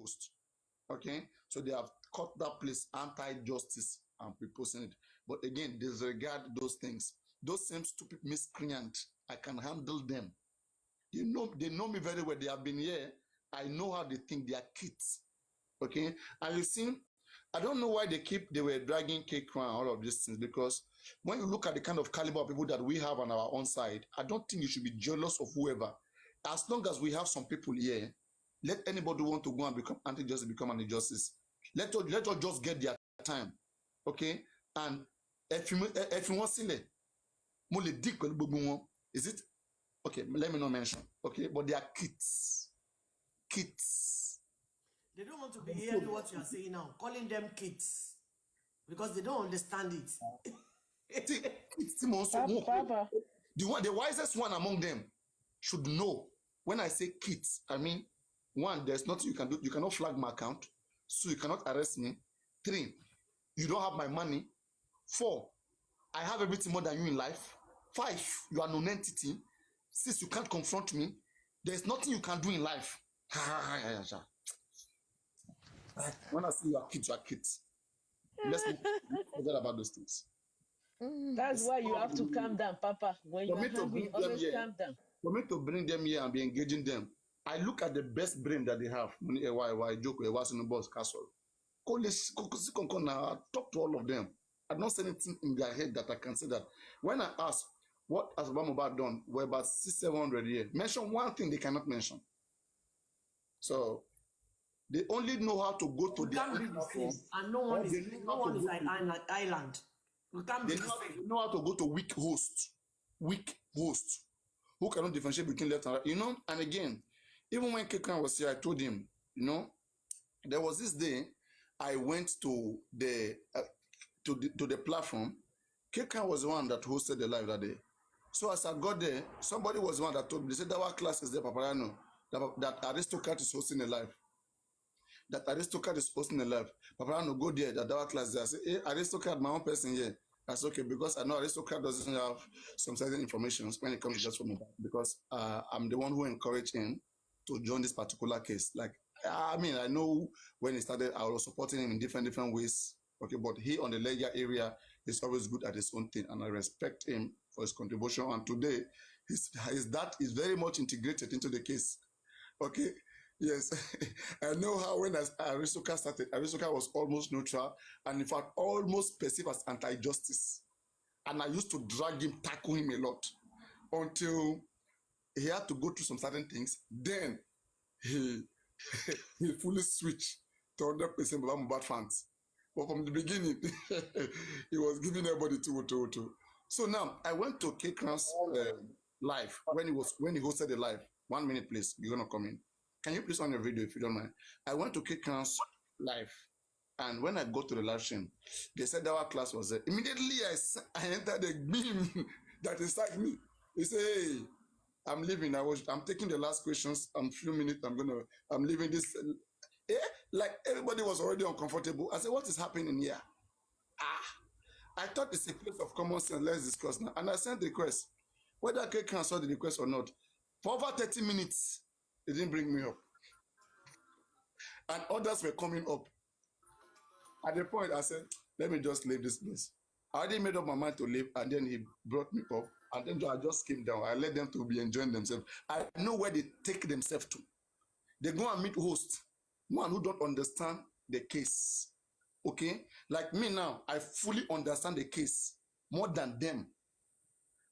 host. Okay, so they have cut that place anti-justice and proposing it. But again, disregard those things. Those same stupid miscreants, I can handle them. They know me very well. They have been here. I know how they think. They are kids. Okay, and you see, I don't know why they were dragging cake and all of these things, because when you look at the kind of caliber of people that we have on our own side, I don't think you should be jealous of whoever. As long as we have some people here, let anybody want to go and become anti-justice become anti-justice. Let us just get their time. Okay, and if you want to mo le dig pẹ̀lú gbogbo wọn, is it okay? Let me not mention. Okay, but they are kids. They don't want to be hearing what you are saying now, calling them kids, because they don't understand it. Papa. The wisest one among them should know. When I say kids, I mean, one, there's nothing you can do. You cannot flag my account. 2, you cannot arrest me. 3, you don't have my money. 4, I have everything more than you in life. 5, you are non-entity. 6, you can't confront me. There's nothing you can do in life. When I say you are kids, let's forget about those things. That's why you have to calm down, Papa. When you are hungry, always calm down. For me to bring them here and be engaging them, I look at the best brain that they have. Talk to all of them. I don't say anything in their head that I can say that. When I ask, what has mohbad done? We're about 600-700 here. Mention one thing they cannot mention. So they only know how to go to the platform, and no one is an island. You can't they know how to go to weak hosts who cannot differentiate between left and right. And again, even when Kekan was here, I told him, there was this day I went to the platform. Kekan was the one that hosted the live that day. So as I got there, somebody was the one that told me, they said that our class is there, Paparano, that Aristocrat is hosting a live. That Aristocrat is hosting a live. Paparano, go there, that our class there. I say, hey, Aristocrat, my own person here. That's okay, because I know Aristocrat doesn't have some certain information when it comes to just for me, because I'm the one who encouraged him to join this particular case. Like, I mean, I know when he started, I was supporting him in different ways. Okay, but he on the legal area is always good at his own thing, and I respect him for his contribution. And today, his dad is very much integrated into the case. Okay, yes, I know how when Aristocrat started, Aristocrat was almost neutral, and in fact, almost perceived as anti-justice. And I used to drag him, tackle him a lot, until he had to go through some certain things. Then he fully switched to 100% mohbad fans. But from the beginning, he was giving everybody two. So now I went to Kekran's live when he hosted the live. 1 minute, please. You're gonna come in. Can you please on your video if you don't mind? I went to Kekran's live, and when I go to the live stream, they said that our class was there. Immediately I entered the beam that inside me. They say, "Hey, I'm leaving. I'm taking the last questions. I'm few minutes. I'm leaving this." Like everybody was already uncomfortable. I said, what is happening here? I thought it's a place of common sense. Let's discuss now. And I sent the request. Whether Kekran saw the request or not, for over 30 minutes, they didn't bring me up. And others were coming up. At the point, I said, let me just leave this place. I already made up my mind to leave, and then he brought me up. And then I just came down. I let them to be enjoying themselves. I know where they take themselves to. They go and meet hosts. One who don't understand the case. Okay? Like me now, I fully understand the case more than them.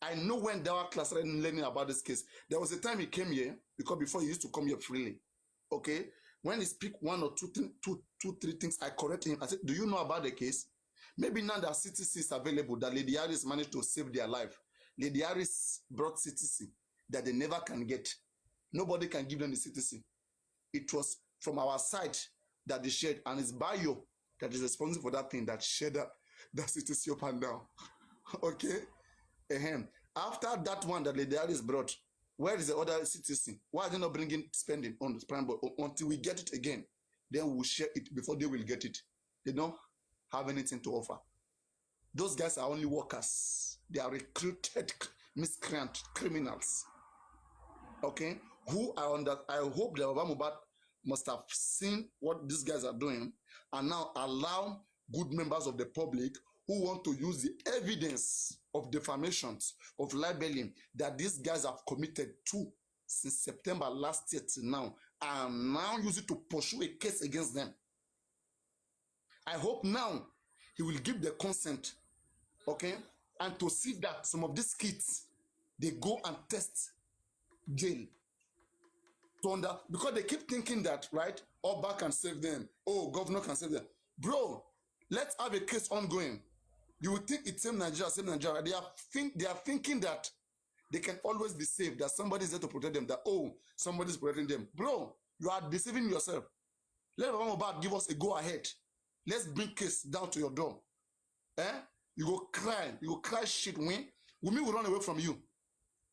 I know when Dawa class started learning about this case. There was a time he came here, because before he used to come here freely. Okay? When he speak 1 or 2, 3 things, I correct him. I said, do you know about the case? Maybe now that CTC is available, that Lady Harris managed to save their life. Lady Harris brought CTC that they never can get. Nobody can give them the CTC. It was from our side that they shared, and it's Bayo that is responsible for that thing that shared that CTC up and down. Okay? After that one that Lady Harris brought, where is the other CTC? Why are they not bringing spending on the spending board until we get it again? Then we'll share it before they will get it. They don't have anything to offer. Those guys are only workers. They are recruited miscreant criminals. Okay? Who I hope the mohbad must have seen what these guys are doing and now allow good members of the public who want to use the evidence of defamations, of libeling that these guys have committed to since September last year till now, and now use it to pursue a case against them. I hope now he will give the consent, okay, and to see that some of these kids, they go and test jail. Because they keep thinking that, right, Oba can save them, oh, governor can save them. Bro, let's have a case ongoing. You would think it's same Nigeria, same Nigeria. They are thinking that they can always be saved, that somebody is there to protect them, that, oh, somebody is protecting them. Bro, you are deceiving yourself. Let Mohbad give us a go-ahead. Let's bring case down to your door. You go cry shit, Wumi will run away from you.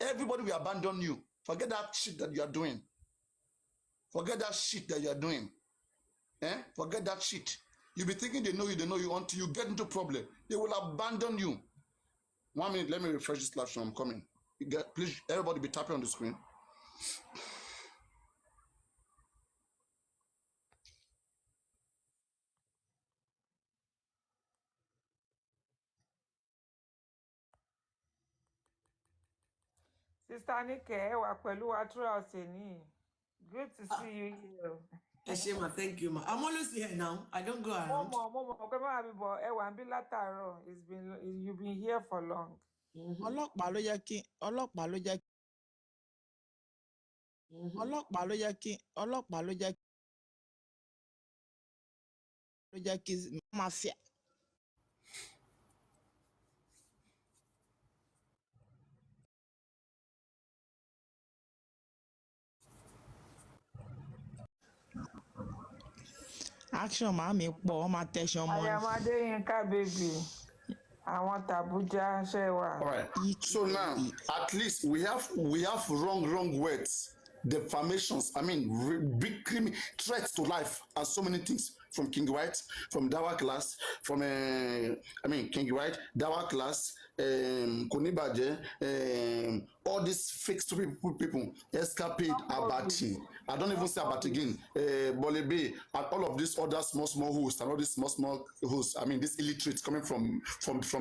Everybody will abandon you. Forget that shit that you are doing. Forget that shit that you are doing. Forget that shit. You'll be thinking they know you until you get into problem. They will abandon you. 1 minute, let me refresh this live stream. I'm coming. Please, everybody be tapping on the screen. Sister Nike, wa pẹ̀lú wa throughout ní. Good to see you here. Shema, thank you, ma. I'm always here now. I don't go around. Mo pé má bí bọ̀ ẹ wà ń bí látàárọ̀. You've been here for long. Ọlọ́pàá ló yẹ kí mafia. Action màámi pọ̀ wọ́n máa tẹ̀sán ọmọ ni. Ayamade Yinka baby. Àwọn tàbújá ṣe wà. All right. So now, at least we have wrong words, defamations. I mean, big threats to life, and so many things from King White, from Dawa class, from King White, Dawa class, Konibaje, all these fake stupid people, Escapade, Abati. I don't even say Abati again. Bolebe, and all of these other small hosts, and all these small hosts. I mean, these illiterates coming from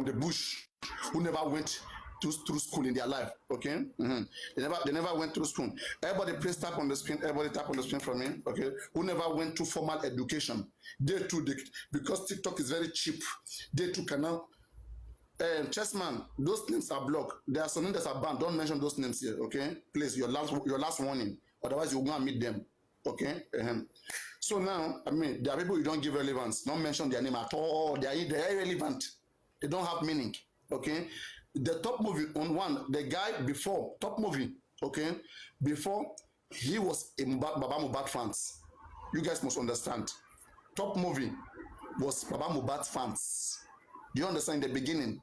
the bush, who never went through school in their life. Okay, they never went through school. Everybody, please tap on the screen. Everybody tap on the screen for me. Okay, who never went to formal education? They too, because TikTok is very cheap. They too can now. Chessman, those names are blocked. There are some names that are banned. Don't mention those names here. Okay, please, your last warning. Otherwise, you won't meet them. Okay. So now, I mean, there are people you don't give relevance. Don't mention their name at all. They are irrelevant. They don't have meaning. Okay. The top movie on one, the guy before top movie. Okay, before he was a Baba Mohbad fans. You guys must understand. Top movie was Baba Mohbad fans. Do you understand? In the beginning,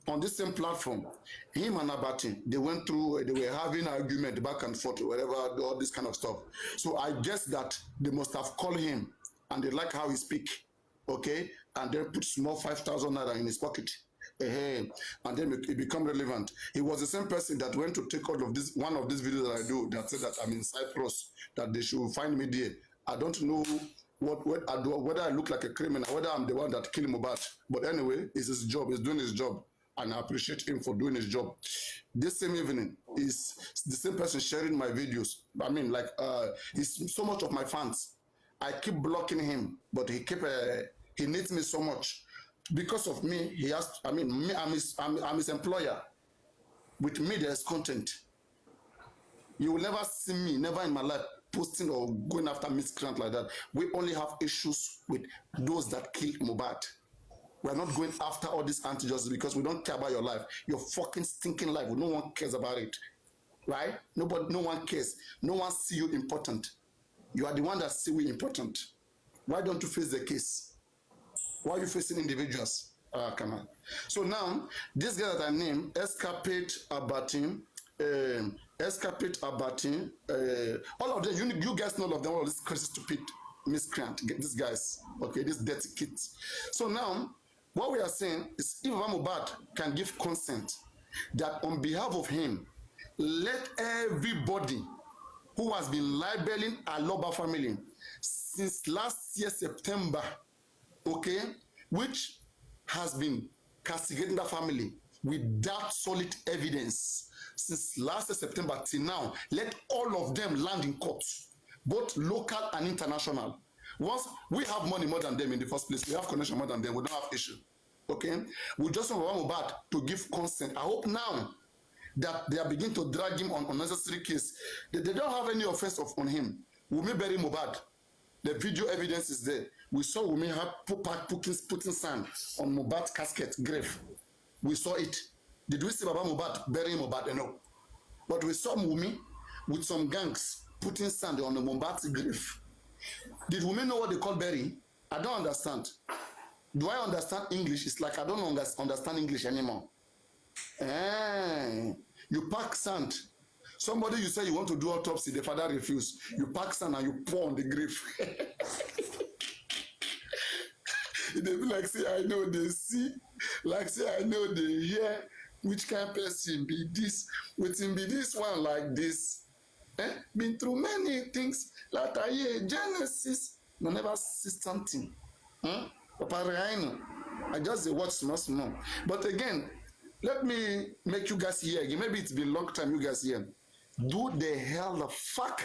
on this same platform, him and Abati, they went through, they were having argument back and forth, whatever, all this kind of stuff. So I guess that they must have called him and they like how he speak, okay? And then put small 5,000 naira in his pocket. And then it become relevant. He was the same person that went to take all of this, one of these videos that I do, that said that I'm in Cyprus, that they should find me there. I don't know what I do, whether I look like a criminal, whether I'm the one that killed Mohbad. But anyway, it's his job, he's doing his job. And I appreciate him for doing his job. This same evening, is the same person sharing my videos. I mean, like, he's so much of my fans. I keep blocking him, but he needs me so much. Because of me, he has, I mean, me, I'm his employer. With me, there's content. You will never see me, never in my life, posting or going after miscreant like that. We only have issues with those that kill Mohbad. We're not going after all this anti-justice because we don't care about your life. Your fucking stinking life. No one cares about it. Right? No one cares. No one see you important. You are the one that see you important. Why don't you face the case? Why are you facing individuals? Come on. So now, this guy that I named, Escapade Abati, all of them, you guys know all of them, all this crazy, stupid miscreant, these guys, okay, these dirty kids. So now, what we are saying is if Mohbad can give consent that on behalf of him, let everybody who has been libeling Aloba family since last year September, okay, which has been castigating the family without solid evidence since last September till now. Let all of them land in court, both local and international. Once we have money more than them in the first place, we have connection more than them, we don't have issue. Okay, we just want mohbad to give consent. I hope now that they are beginning to drag him on unnecessary case. They don't have any offense on him. Wunmi bury mohbad. The video evidence is there. We saw Wunmi putting sand on Mohbad's casket grave. We saw it. Did we see Baba Mohbad burying Mohbad? No. But we saw Wunmi with some gangs putting sand on the Mohbad's grave. Did Wunmi know what they call burying? I don't understand. Do I understand English? It's like I don't understand English anymore. You pack sand. Somebody you say you want to do autopsy, the father refused. You pack sand and you pour on the grave. They be like, say, I know they see. Like, say, I know they hear. Which kind of person be this? Waiting be this one like this. Been through many things. Like I hear Genesis. No never see something. I just watch small. But again, let me make you guys hear again. Maybe it's been a long time you guys hear. Do the hell the fuck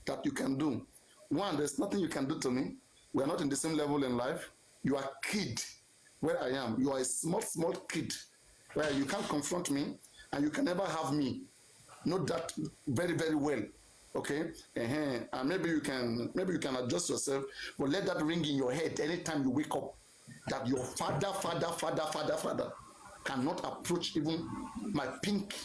that you can do. One, there's nothing you can do to me. We're not in the same level in life. You are a kid where I am. You are a small kid where you can't confront me and you can never have me. Know that very, very well. Okay? And maybe you can adjust yourself, but let that ring in your head anytime you wake up that your father cannot approach even my pinky.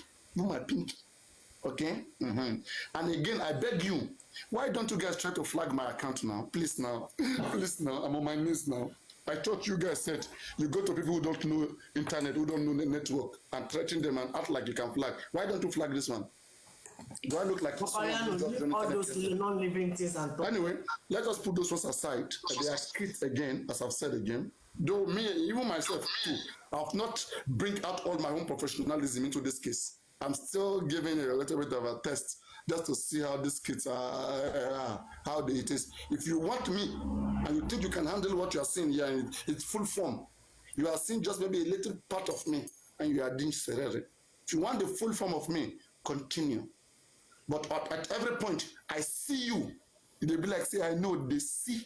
Okay? And again, I beg you, why don't you guys try to flag my account now? Please now. Please now. I'm on my knees now. I thought you guys said you go to people who don't know internet, who don't know the network, and threaten them and act like you can flag. Why don't you flag this one? Do I look like all those non-living things and talk. Anyway, let us put those ones aside. They are kids again, as I've said again. Though me, even myself too, I've not bring out all my own professionalism into this case. I'm still giving a little bit of a test just to see how these kids are, how it is. If you want me and you think you can handle what you are seeing here in its full form, you are seeing just maybe a little part of me and you are doing serere. If you want the full form of me, continue. But at every point, I see you. They'll be like, say, I know, they see.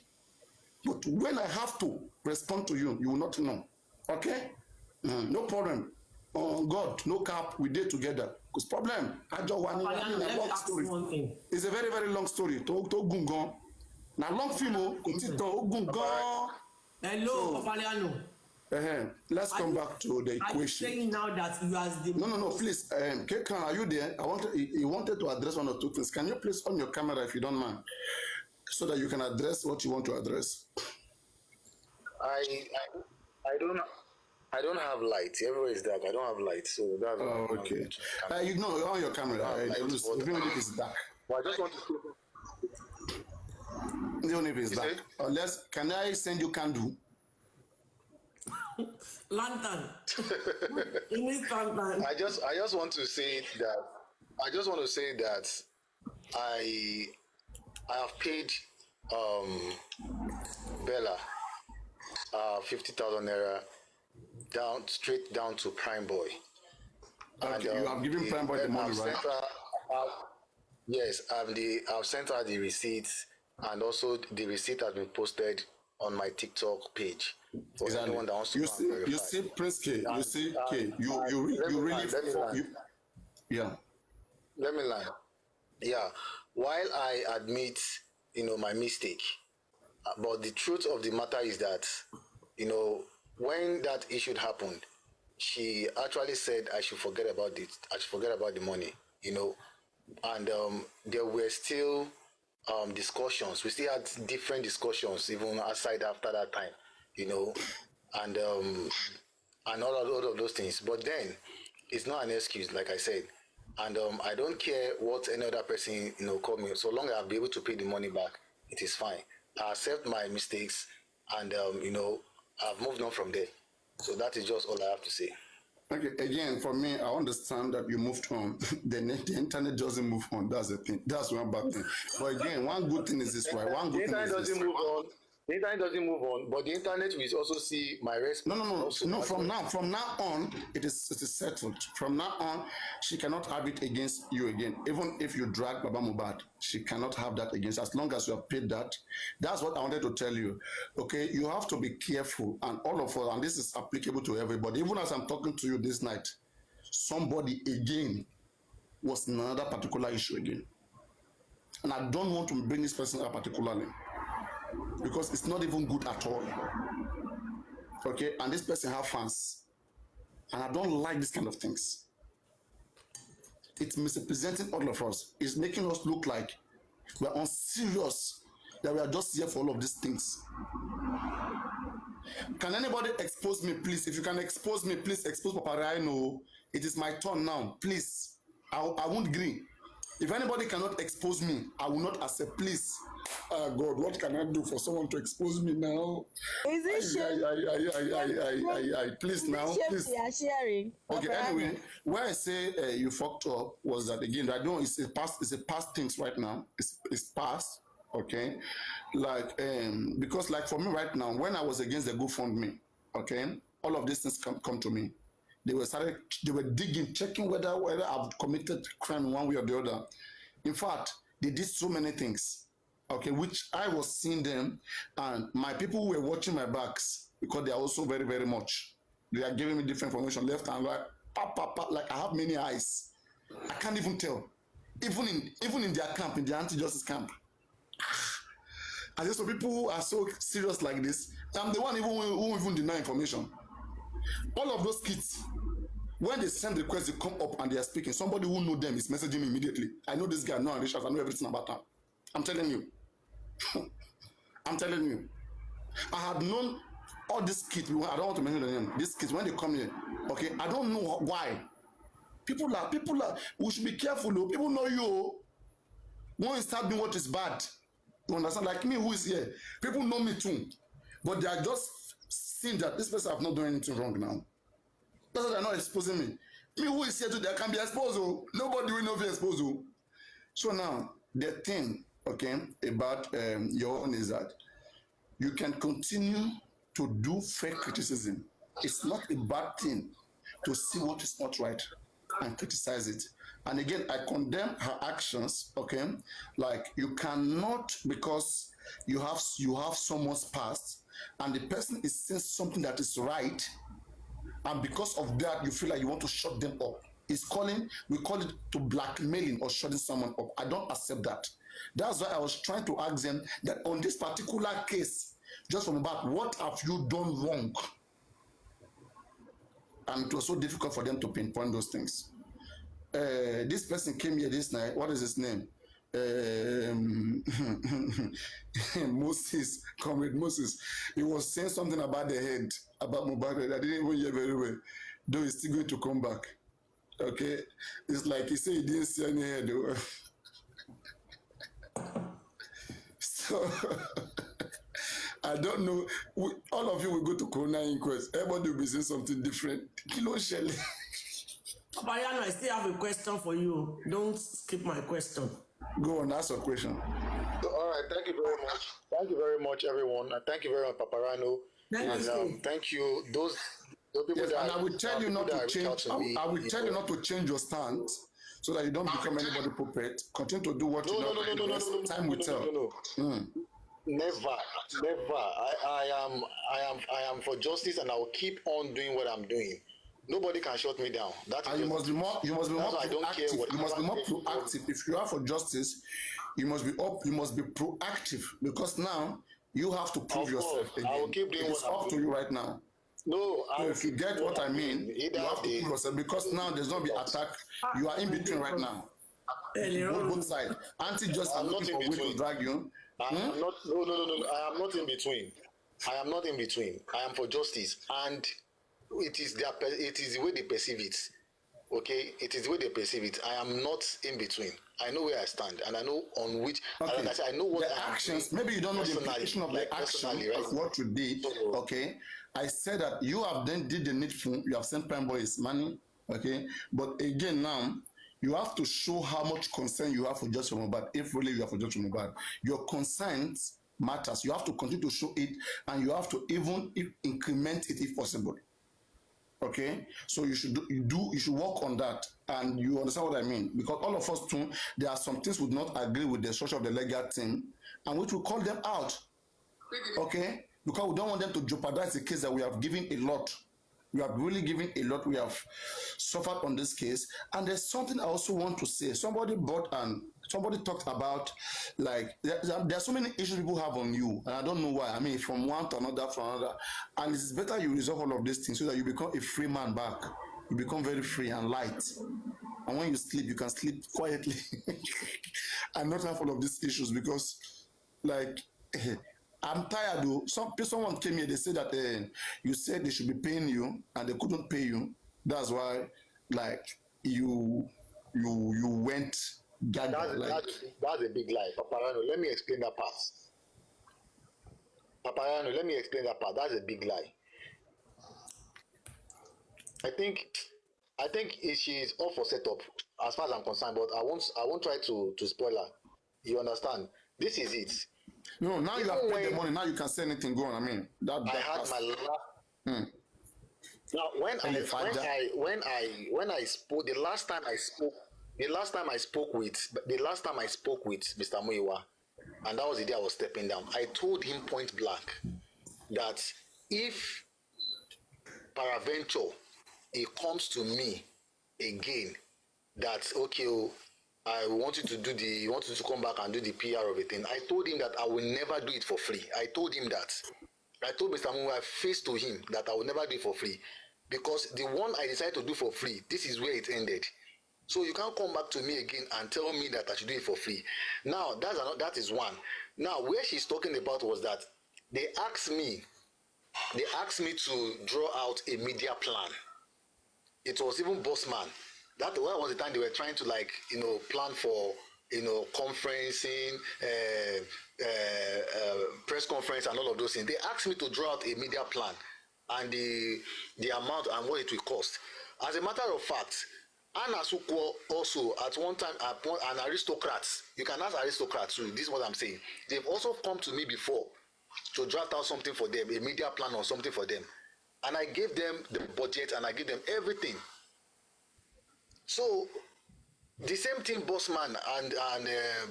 But when I have to respond to you, you will not know. Okay? No problem. God, no cap, we did together. Because problem, I just want a long story. It's a very, very long story. To gungon. Now long film, hello, Papaliano. Let's come back to the equation. Are you saying now that you as the... No, please. Kekan, are you there? He wanted to address one or two things. Can you please on your camera if you don't mind? So that you can address what you want to address. I don't have light. Everywhere is dark. I don't have light, so that's. Oh, okay. You know, on your camera. Even if it's dark. Well, I just want to. Even if it's dark. Unless, can I send you candle? Lantern. You need lantern. I just want to say that. I have paid Bella 50,000 naira straight down to Prime Boy. Okay, and, you have given Prime Boy the money, right? Yes, I've sent her the receipts, and also the receipt has been posted on my TikTok page. For anyone that wants to you see, Prince K. You see, K. You really. Yeah. Let me lie. Yeah. While I admit, my mistake, but the truth of the matter is that, when that issue happened, she actually said I should forget about it. I should forget about the money, and there were still discussions. We still had different discussions even aside after that time, and all of those things. But then it's not an excuse, like I said. And I don't care what any other person, call me. So long as I'll be able to pay the money back, it is fine. I accept my mistakes, and I've moved on from there. So that is just all I have to say. Okay, again, for me, I understand that you moved on. The internet doesn't move on. That's the thing. That's one bad thing. But again, one good thing is this, right? One The good thing internet is this. doesn't move on. The internet doesn't move on, but the internet will also see my response. No. From now on, it is settled. From now on, she cannot have it against you again. Even if you drag Baba Mohbad, she cannot have that against. As long as you have paid that, that's what I wanted to tell you. Okay, you have to be careful, and all of us, and this is applicable to everybody. Even as I'm talking to you this night, somebody again was in another particular issue again, and I don't want to bring this person up particularly because it's not even good at all. Okay, and this person have fans, and I don't like this kind of things. It's misrepresenting all of us. It's making us look like we're unserious, that we are just here for all of these things. Can anybody expose me, please? If you can expose me, please expose Papa Rhino. It is my turn now, please. I won't agree. If anybody cannot expose me, I will not accept, please. God, what can I do for someone to expose me now? Is it shame? Please now, please. You are sharing. Okay, anyway, where I say you fucked up was that again, I don't. It's a past things right now. It's past. Okay, like because like for me right now, when I was against the GoFundMe, okay, all of these things come to me. They were digging, checking whether I've committed crime one way or the other. In fact, they did so many things. Okay, which I was seeing them, and my people who were watching my backs because they are also very, very much. They are giving me different information left and right. Like I have many eyes. I can't even tell. Even in their camp, in the anti-justice camp. And there's some people who are so serious like this. I'm the one who even deny information. All of those kids, when they send requests, they come up and they are speaking. Somebody who knows them is messaging me immediately. I know this guy, I know Richard, I know everything about him. I'm telling you. I'm telling you. I had known all these kids, I don't want to mention the name, these kids, when they come here, okay, I don't know why. People are, we should be careful, though. People know you. When you start doing what is bad, you understand? Like me, who is here, people know me too. But they are just seeing that this person have not done anything wrong now. That's why they're not exposing me. Me, who is here today, I can be exposed. Nobody will not be exposed. So now, the thing, okay, about your own is that you can continue to do fake criticism. It's not a bad thing to see what is not right and criticize it. And again, I condemn her actions, okay? Like you cannot, because you have someone's past and the person is saying something that is right, and because of that, you feel like you want to shut them up. We call it to blackmailing or shutting someone up. I don't accept that. That's why I was trying to ask them that on this particular case, just from about what have you done wrong? And it was so difficult for them to pinpoint those things. This person came here this night. What is his name? Moses, Comrade Moses. He was saying something about the head, about Mohbad. I didn't even hear very well. Though he's still going to come back. Okay? It's like he said he didn't see any head. So I don't know. All of you will go to Corona inquest. Everybody will be saying something different. Kilo Shelley. Bayano, I still have a question for you. Don't skip my question. Go on, ask a question. All right, thank you very much. Thank you very much, everyone. And thank you very much, Paparano. Thank you. Those people yes, that and I will tell you not to change. I will tell you not to change your stance so that you don't become anybody puppet. Continue to do what you know. No. Time will tell. Never. I am for justice, and I will keep on doing what I'm doing. Nobody can shut me down. You must be more proactive. You must be more proactive. If you are for justice, you must be proactive, because now you have to prove yourself again. I will keep doing it's up to you right now. No, so if you get what I mean, you have to prove yourself, because now there's not be attack. You are in between right now. Both sides. Anti-just are looking for way to drag you. No. I am not in between. I am for justice, and it is the way they perceive it. Okay, it is the way they perceive it. I am not in between. I know where I stand, and I know on which. Okay. Like I said, I know what the actions. Maybe you don't know the implication of the action of what you did. So, okay. I said that you have then did the needful. You have sent Prime Boys money. Okay. But again, now you have to show how much concern you have for Justice Mohbad. If really you have for Justice Mohbad, your consent matters. You have to continue to show it, and you have to even increment it if possible. Okay, so you should work on that, and you understand what I mean, because all of us too, there are some things we do not agree with the structure of the legal team, and which we call them out. Okay, because we don't want them to jeopardize the case that we have given a lot. We have really given a lot. We have suffered on this case, and there's something I also want to say. Somebody talked about, like, there are so many issues people have on you, and I don't know why. I mean, from one to another, and it's better you resolve all of these things so that you become a free man back. You become very free and light, and when you sleep, you can sleep quietly and not have all of these issues, because, like, I'm tired though. Someone came here, they said that you said they should be paying you and they couldn't pay you. That's why, like, you went gaga. That's a big lie. Paparano, let me explain that part. That's a big lie. I think she is all for setup as far as I'm concerned, but I won't try to spoil her. You understand? This is it. No, now you have paid the money. Now you can say anything. Go on. I mean, that I had my last. Now, when I spoke, the last time I spoke with Mr. Muiwa, and that was the day I was stepping down. I told him point blank that if peradventure it comes to me again, that okay, I wanted to come back and do the PR of a thing. I told him that I will never do it for free. I told him that. I told Mr. Muiwa face to him that I will never do it for free, because the one I decided to do for free, this is where it ended. So you can't come back to me again and tell me that I should do it for free. Now that is one. Now where she's talking about was that they asked me to draw out a media plan. It was even Bossman. That was the time they were trying to, like, plan for, conferencing, press conference and all of those things. They asked me to draw out a media plan and the amount and what it will cost. As a matter of fact, Anna Sukwo also at one time, an aristocrat, you can ask aristocrats too, this is what I'm saying. They've also come to me before to draft out something for them, a media plan or something for them. And I gave them the budget and I gave them everything. So the same thing Bossman and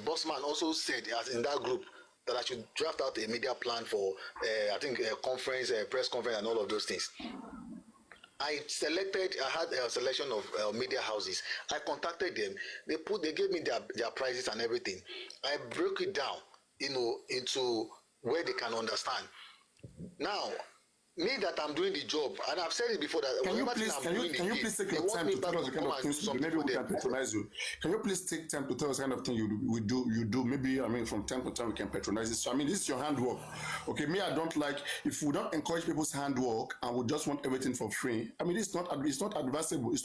Bossman also said as in that group, that I should draft out a media plan for I think a conference, a press conference and all of those things. I had a selection of media houses. I contacted them. They gave me their prices and everything. I broke it down, into where they can understand. Now, me that I'm doing the job, and I've said it before that can you please take your time to tell us the kind of things you do? Maybe we can patronize you. Can you please take time to tell us the kind of thing you do? Maybe, I mean, from time to time we can patronize this. So, I mean, this is your handwork. Okay, me, I don't like if we don't encourage people's handwork and we just want everything for free. I mean, it's not advisable. It's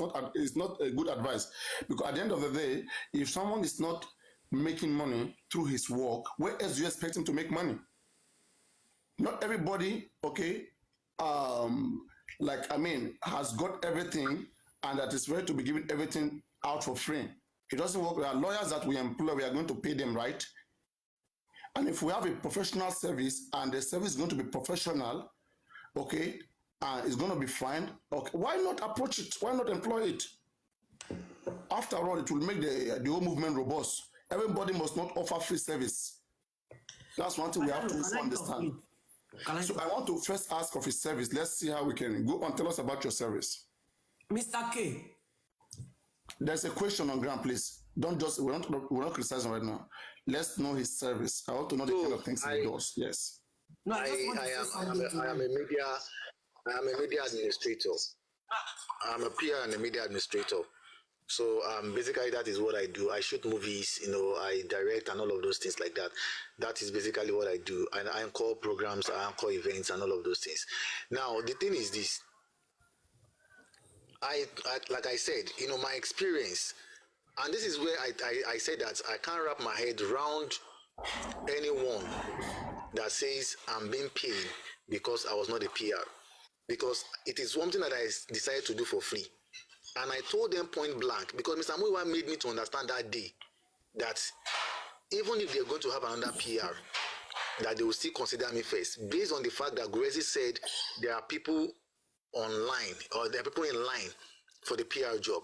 not a good advice, because at the end of the day, if someone is not making money through his work, where else do you expect him to make money? Not everybody, okay, has got everything and that is ready to be giving everything out for free. It doesn't work. There are lawyers that we employ, we are going to pay them, right? And if we have a professional service and the service is going to be professional, okay, and it's going to be fine, okay, why not approach it? Why not employ it? After all, it will make the whole movement robust. Everybody must not offer free service. That's one thing we have to understand. So I want to first ask of his service. Let's see how we can go on. Tell us about your service. Mr. K. There's a question on ground, please. We're not criticizing right now. Let's know his service. I want to know the kind of things he does. Yes. No, I am a media administrator. I'm a PR and a media administrator. So basically that is what I do. I shoot movies, I direct and all of those things like that. That is basically what I do. And I anchor programs, I anchor events and all of those things. Now, the thing is this. I like I said, my experience, And this is where I said that I can't wrap my head around anyone that says I'm being paid because I was not a PR. Because it is something that I decided to do for free. And I told them point blank, because Mr. Muiwa made me to understand that day that even if they're going to have another PR, that they will still consider me first, based on the fact that Gurezi said there are people online, or there are people in line for the PR job.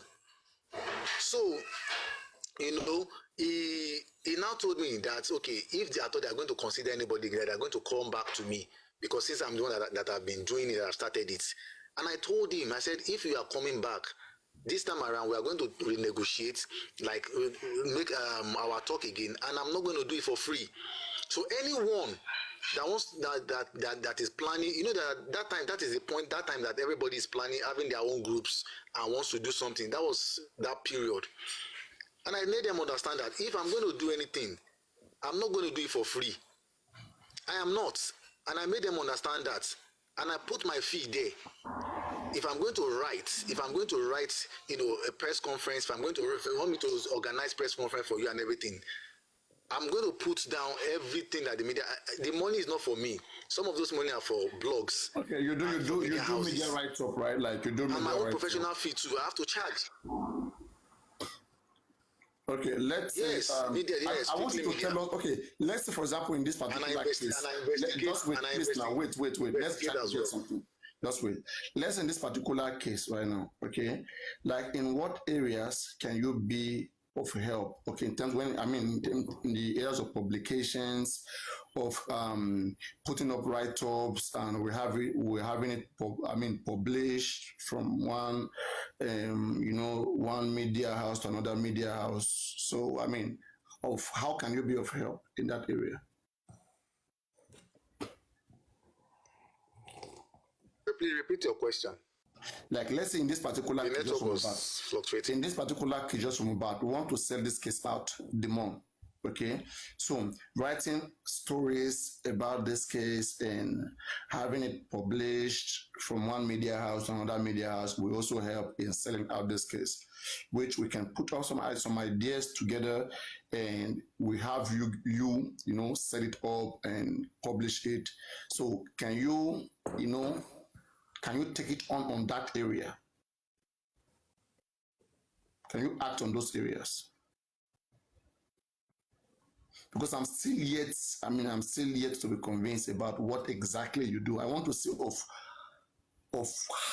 So, you know, he now told me that, okay, if they are thought they are going to consider anybody, they are going to come back to me, because since I'm the one that I've been doing it, I've started it. And I told him, I said, if you are coming back this time around, we are going to renegotiate, like make our talk again, and I'm not going to do it for free. So anyone that wants that is planning, you know, that time, that is the point, that time that everybody is planning, having their own groups and wants to do something. That was that period. And I made them understand that if I'm going to do anything, I'm not going to do it for free. I am not. And I made them understand that. And I put my fee there. If I'm going to write, you know, a press conference, if you want me to organize press conference for you and everything, I'm going to put down everything that the media. The money is not for me. Some of those money are for blogs. Okay, you do media rights up, right? Like you do media rights. And my own professional fee too. I have to charge. Okay, let's say media, I want you to tell us. Okay, let's say, for example, in this particular case, wait. Let's try to get something. Just wait. Let's in this particular case right now. Okay, like in what areas can you be of help? Okay, in terms in the areas of publications, of putting up write-ups, and we're having it published from one one media house to another media house. So of how can you be of help in that area? Please repeat your question. Like, let's say in this particular the case, network was fluctuating. In this particular case, just from Mohbad, we want to sell this case out the more. Okay, so writing stories about this case and having it published from one media house to another media house will also help in selling out this case, which we can put out some ideas together, and we have you set it up and publish it. So can you take it on that area? Can you act on those areas? Because I'm still yet to be convinced about what exactly you do. I want to see of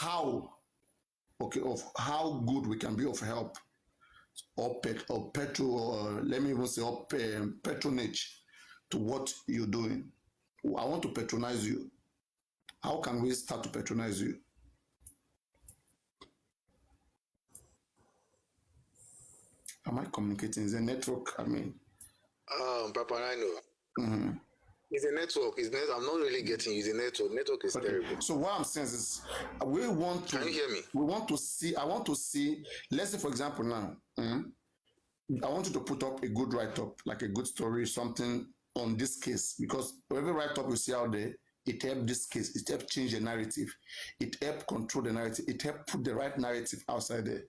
how good we can be of help, or let me even say patronage to what you're doing. I want to patronize you. How can we start to patronize you? Am I communicating? Is the network? Papa, I know. Mm-hmm. It's a network. I'm not really getting you. It's a network. Network is terrible. So what I'm saying is, we want to. Can you hear me? We want to see. I want to see. Let's say, for example, now, I want you to put up a good write-up, like a good story, something on this case, because every write-up you see out there, it helps this case. It helps change the narrative. It helps control the narrative. It helps put the right narrative outside there.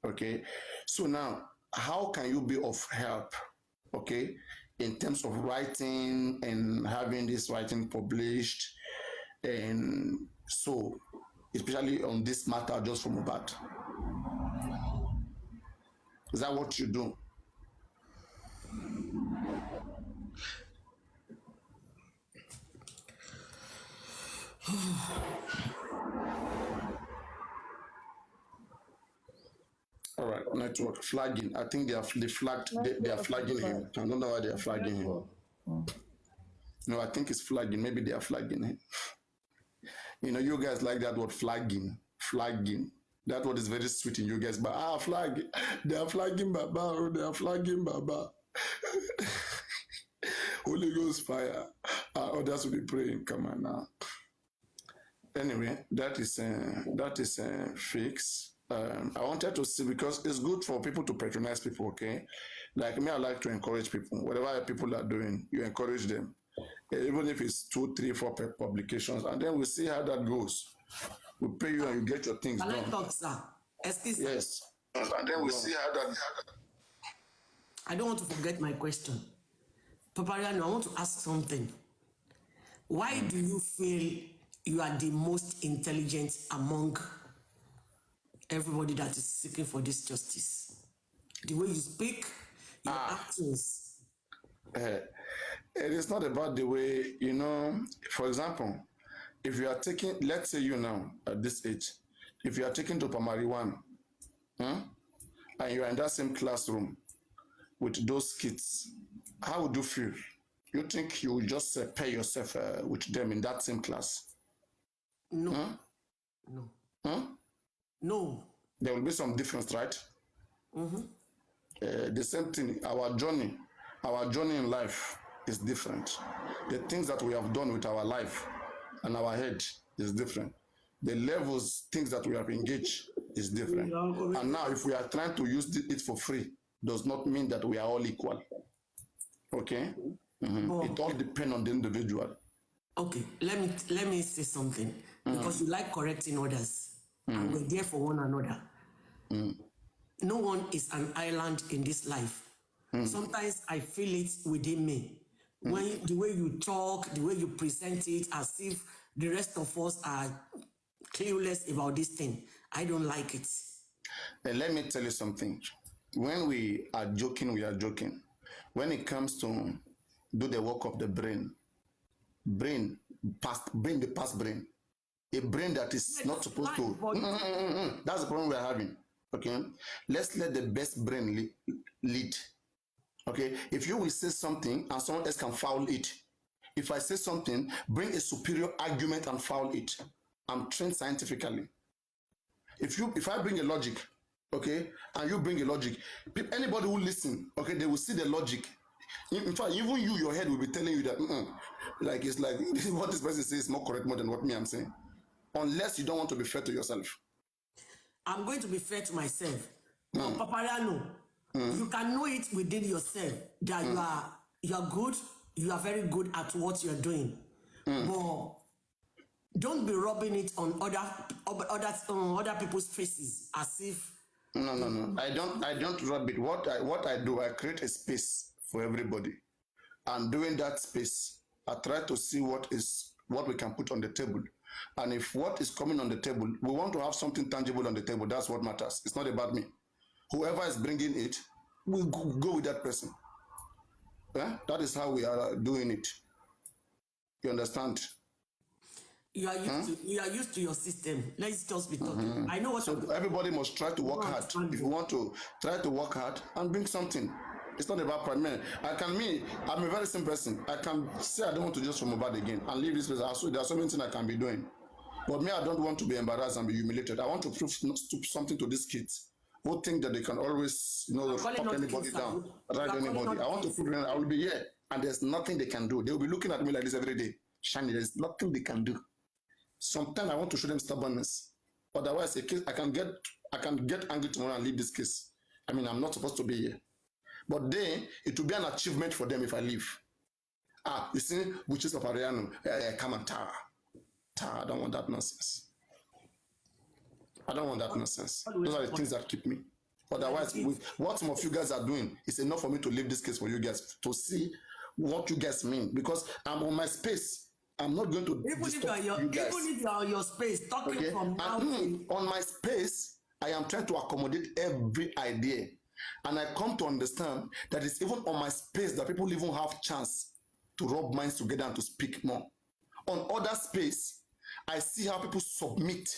Okay. So now, how can you be of help? Okay, in terms of writing and having this writing published, and so especially on this matter just from Mohbad. Is that what you do? All right, network flagging. I think they are flagging him. I don't know why they are flagging him. No, I think it's flagging. Maybe they are flagging him. You guys like that word, flagging. That word is very sweet in you guys, but flag. They are flagging Baba. They are flagging Baba. Holy Ghost fire. Others will be praying. Come on now. Anyway, that is fixed. I wanted to see, because it's good for people to patronize people, okay? Like me, I like to encourage people. Whatever people are doing, you encourage them. Even if it's 2, 3, 4 publications, and then we'll see how that goes. We'll pay you and you get your things done. Talk, sir. Yes. And then we'll see how that I don't want to forget my question. Papariano, I want to ask something. Why do you feel you are the most intelligent among everybody that is seeking for this justice? The way you speak, your actions. It is not about the way, you know, for example, if you are taking, let's say you now, at this age, if you are taken to primary one, and you are in that same classroom with those kids, how would you feel? You think you will just pair yourself with them in that same class? No. No. No. There will be some difference, right? The same thing, our journey in life is different. The things that we have done with our life and our head is different. The levels, things that we have engaged is different. And now if we are trying to use it for free, does not mean that we are all equal. Okay? It all depends on the individual. Okay, let me say something. Because you like correcting others. And we're there for one another. No one is an island in this life. Sometimes I feel it within me. When the way you talk, the way you present it, as if the rest of us are clueless about this thing. I don't like it. And let me tell you something. When we are joking, we are joking. When it comes to do the work of the brain, the past brain, a brain that is not supposed to. That's the problem we are having. Okay, let's let the best brain lead. Okay, if you will say something and someone else can foul it, if I say something, bring a superior argument and foul it. I'm trained scientifically. If I bring a logic, okay, and you bring a logic, anybody who listen, okay, they will see the logic. In fact, even you, your head will be telling you that, like it's like what this person says is more correct more than what me I'm saying. Unless you don't want to be fair to yourself. I'm going to be fair to myself. But Papariano, you can know it within yourself that you are good, you are very good at what you're doing. But don't be rubbing it on other people's faces as if. No. I don't rub it. What I do, I create a space for everybody. And during that space, I try to see what we can put on the table. And if what is coming on the table, we want to have something tangible on the table. That's what matters. It's not about me. Whoever is bringing it, we'll go with that person. Yeah? That is how we are doing it. You understand? You are used to your system. Let's just be talking. I know what. So everybody must try to work hard. If you want to try to work hard and bring something. It's not about prime. I'm a very simple person. I can say I don't want to just from mohbad again and leave this place. There are so many things I can be doing. But me, I don't want to be embarrassed and be humiliated. I want to prove something to these kids who think that they can always, talk anybody down, ride anybody. I want to prove them I will be here. And there's nothing they can do. They will be looking at me like this every day. Shani, there's nothing they can do. Sometimes I want to show them stubbornness. Otherwise, I can get angry tomorrow and leave this case. I'm not supposed to be here. But then, it will be an achievement for them if I leave. You see, which is Papariano, come and tar. I don't want that nonsense. Those are the things that keep me. Otherwise, with what some of you guys are doing, it's enough for me to leave this case for you guys, to see what you guys mean. Because I'm on my space. I'm not going to disturb you guys. Even if you are on your space, talking from now on my space, I am trying to accommodate every idea. And I come to understand that it's even on my space that people even have chance to rub minds together and to speak more. On other space, I see how people submit.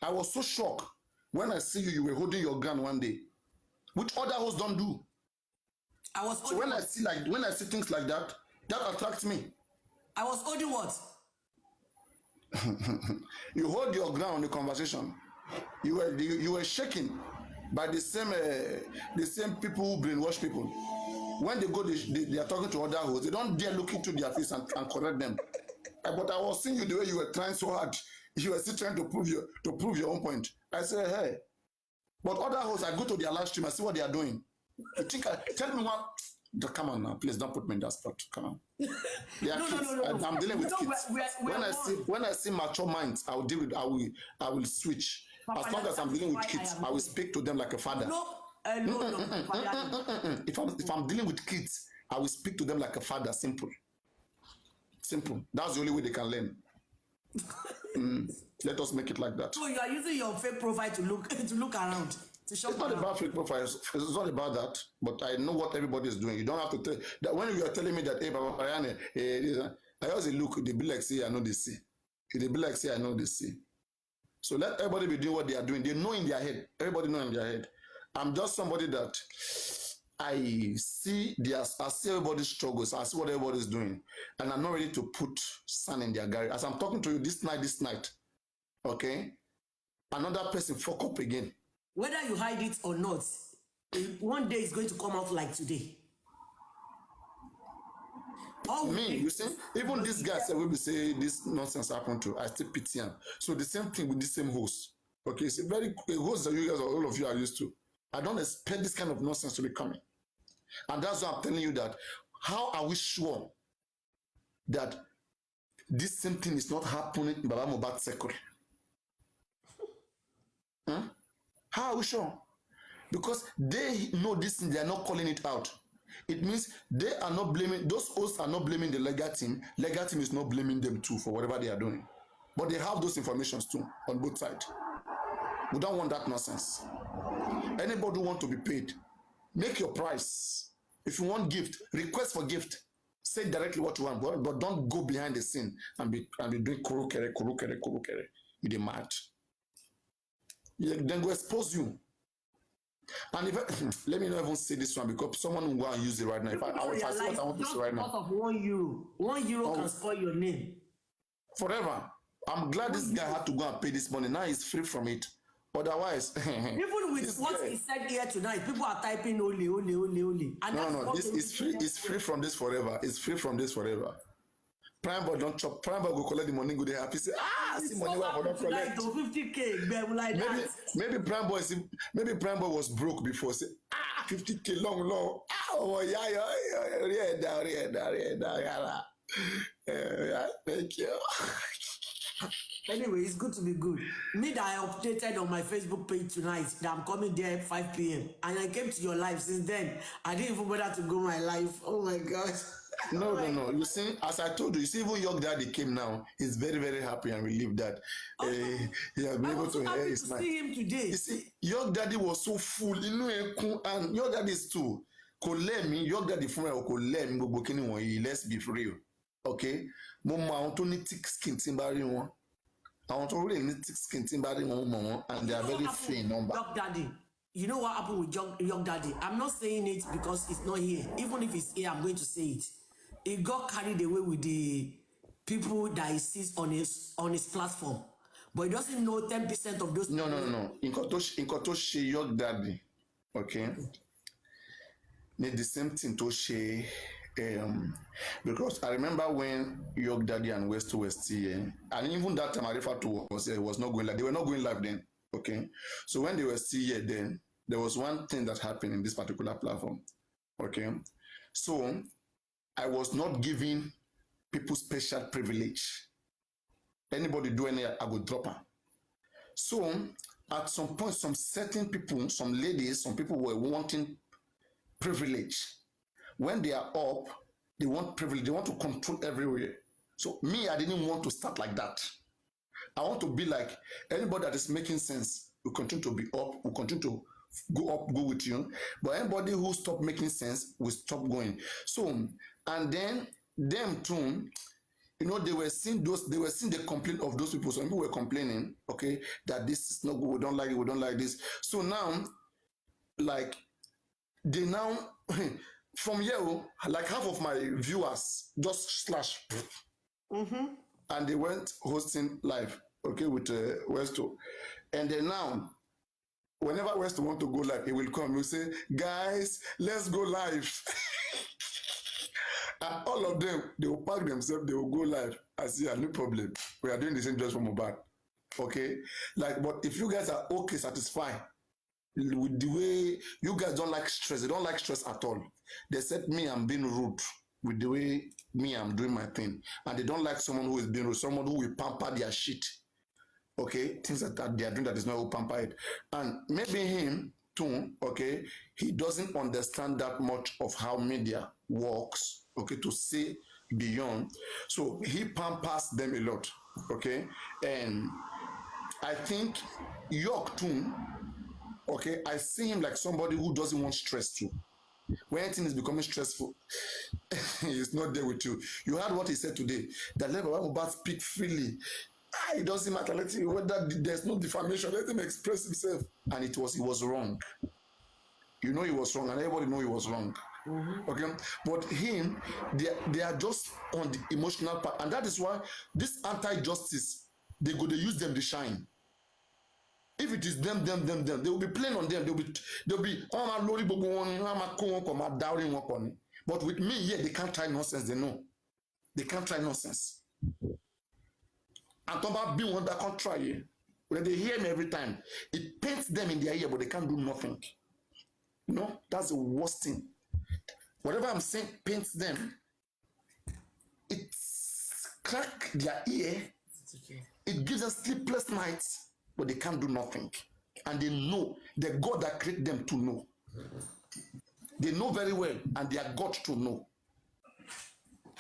I was so shocked when I see you were holding your gun one day, which other hosts don't do. So when I see things like that, that attracts me. I was holding what? You hold your ground on the conversation. You were shaking by the same people who brainwash people. When they go, they are talking to other hosts. They don't dare look into their face and correct them. But I was seeing you the way you were trying so hard. You were still trying to prove your own point. I said, hey. But other hosts, I go to their live stream, I see what they are doing. You think tell me what? Come on now, please don't put me in that spot. Come on. They are kids. No. I'm dealing with kids. When I see mature minds, I will switch. As long as I'm dealing with kids, I will speak to them like a father. If I'm dealing with kids, I will speak to them like a father. Simple. That's the only way they can learn. Let us make it like that. So you are using your fake profile to look around. It's not about fake profiles. It's not about that. But I know what everybody is doing. You don't have to tell that when you are telling me that, hey, Papa Ariane, I always look. They be like, see, I know they see. They be like, see, I know they see. So let everybody be doing what they are doing. They know in their head. Everybody know in their head. I'm just somebody that I see everybody's struggles. I see what everybody is doing, and I'm not ready to put sand in their garage. As I'm talking to you this night, okay, another person fuck up again. Whether you hide it or not, one day it's going to come out like today. You see, even this guy said we be say this nonsense happened to. I still pity him. So the same thing with the same host. Okay, it's a host that you guys, all of you are used to. I don't expect this kind of nonsense to be coming, and that's why I'm telling you that. How are we sure that this same thing is not happening in Baba Mohbad circle? How are we sure? Because they know this thing, they are not calling it out. It means they are not blaming, those hosts are not blaming the legal team. Legal team is not blaming them too for whatever they are doing. But they have those informations too on both sides. We don't want that nonsense. Anybody who want to be paid, make your price. If you want gift, request for gift. Say directly what you want, but don't go behind the scene and be doing kurukere. You dey mad. Then go expose you. And if let me not even say this one because someone will go and use it right now. If I say what I want to say right now. Because of €1 can spoil your name. Forever. I'm glad this guy had to go and pay this money. Now he's free from it. Otherwise, even with what he said here tonight, people are typing only. And no, this is free. It's free from this forever. It's free from this forever. Prime boy don't chop. Prime boy go collect the money, go there happy. Say, see money where I don't collect. 50K, like that. Maybe Prime boy was broke before. Say, 50K long. Oh yeah. Thank you. Anyway, it's good to be good. Me that I updated on my Facebook page tonight that I'm coming there at 5 p.m. And I came to your live since then. I didn't even bother to go my live. Oh my God. No. You see, as I told you, even York Daddy came now. He's very, very happy and relieved that he has been able to hear his mind. See him today. You see, York Daddy was so full, and York Daddy is too. York Daddy from let's be real. Okay? Mama, I want to need thick skin timbari one. I want to really need thick skin timbari one, and they are very few in number. York Daddy. You know what happened with York Daddy? I'm not saying it because it's not here. Even if it's here, I'm going to say it. He got carried away with the people that he sees on his platform. But he doesn't know 10% of those people. No. In Kotoshi York Daddy, okay? Need the same thing to share. Because I remember when York Daddy and West to West here, and even that time I referred to was not going live. They were not going live then. Okay. So when they were still here then, there was one thing that happened in this particular platform. Okay. So I was not giving people special privilege. Anybody do any, I would drop her. So at some point, some certain people, some ladies, some people were wanting privilege. When they are up, they want privilege. They want to control everywhere. So me, I didn't want to start like that. I want to be like anybody that is making sense will continue to be up, will continue to go with you. But anybody who stop making sense will stop going. So, and then them too, they were seeing the complaint of those people. Some people were complaining, okay, that this is not good, we don't like it, we don't like this. So now, like, they now, from here, like half of my viewers just slash. And they went hosting live, okay, with Westo. And then now, whenever Westo want to go live, he will come. He will say, guys, let's go live. And all of them, they will pack themselves, they will go live. I see, no problem. We are doing the same just for mohbad. Okay? Like, but if you guys are okay, satisfied with the way you guys don't like stress, they don't like stress at all. They said me, I'm being rude with the way I'm doing my thing. And they don't like someone who is being rude, someone who will pamper their shit. Okay? Things that they are doing that is not who pamper it. And maybe him, tone, okay, he doesn't understand that much of how media works, okay, to see beyond. So he pampers them a lot, okay, and I think York too, okay, I see him like somebody who doesn't want stress too. When anything is becoming stressful, he's not there with you. You heard what he said today. That let Mohbad speak freely. It doesn't matter. Let him, whether there's no defamation, let him express himself. And he was wrong. You know he was wrong, and everybody know he was wrong. Okay, but him, they are just on the emotional part, and that is why this anti-justice, they use them to shine. If it is them, they will be playing on them. They'll be oh my lorry one, dowry one. But with me, yeah, they can't try nonsense. They know they can't try nonsense. And talk about being one that can't try it. When they hear me every time, it paints them in their ear, but they can't do nothing. You know, that's the worst thing. Whatever I'm saying paints them. It crack their ear. It gives them sleepless nights, but they can't do nothing. And they know the God that created them to know. They know very well, and they are God to know.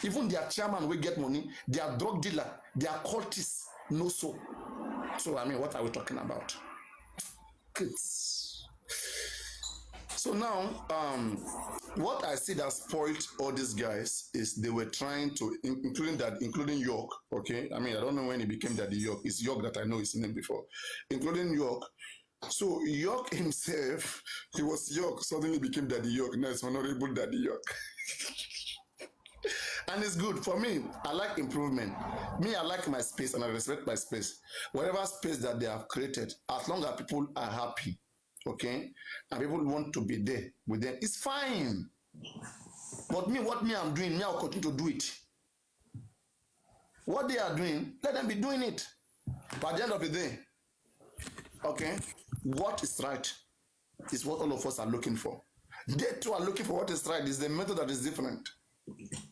Even their chairman will get money, their drug dealer, their cultists know so. So I mean, what are we talking about? Kids. So now, what I see that spoiled all these guys is they were trying to, including York, okay? I mean, I don't know when he became Daddy York. It's York that I know his name before, including York. So York himself, he was York, suddenly became Daddy York. Now it's Honorable Daddy York. And it's good for me. I like improvement. Me, I like my space and I respect my space. Whatever space that they have created, as long as people are happy, okay, and people want to be there with them, it's fine. But me, what I'm doing, I'll continue to do it. What they are doing, let them be doing it. But at the end of the day, okay, what is right is what all of us are looking for. They too are looking for what is right. It's the method that is different.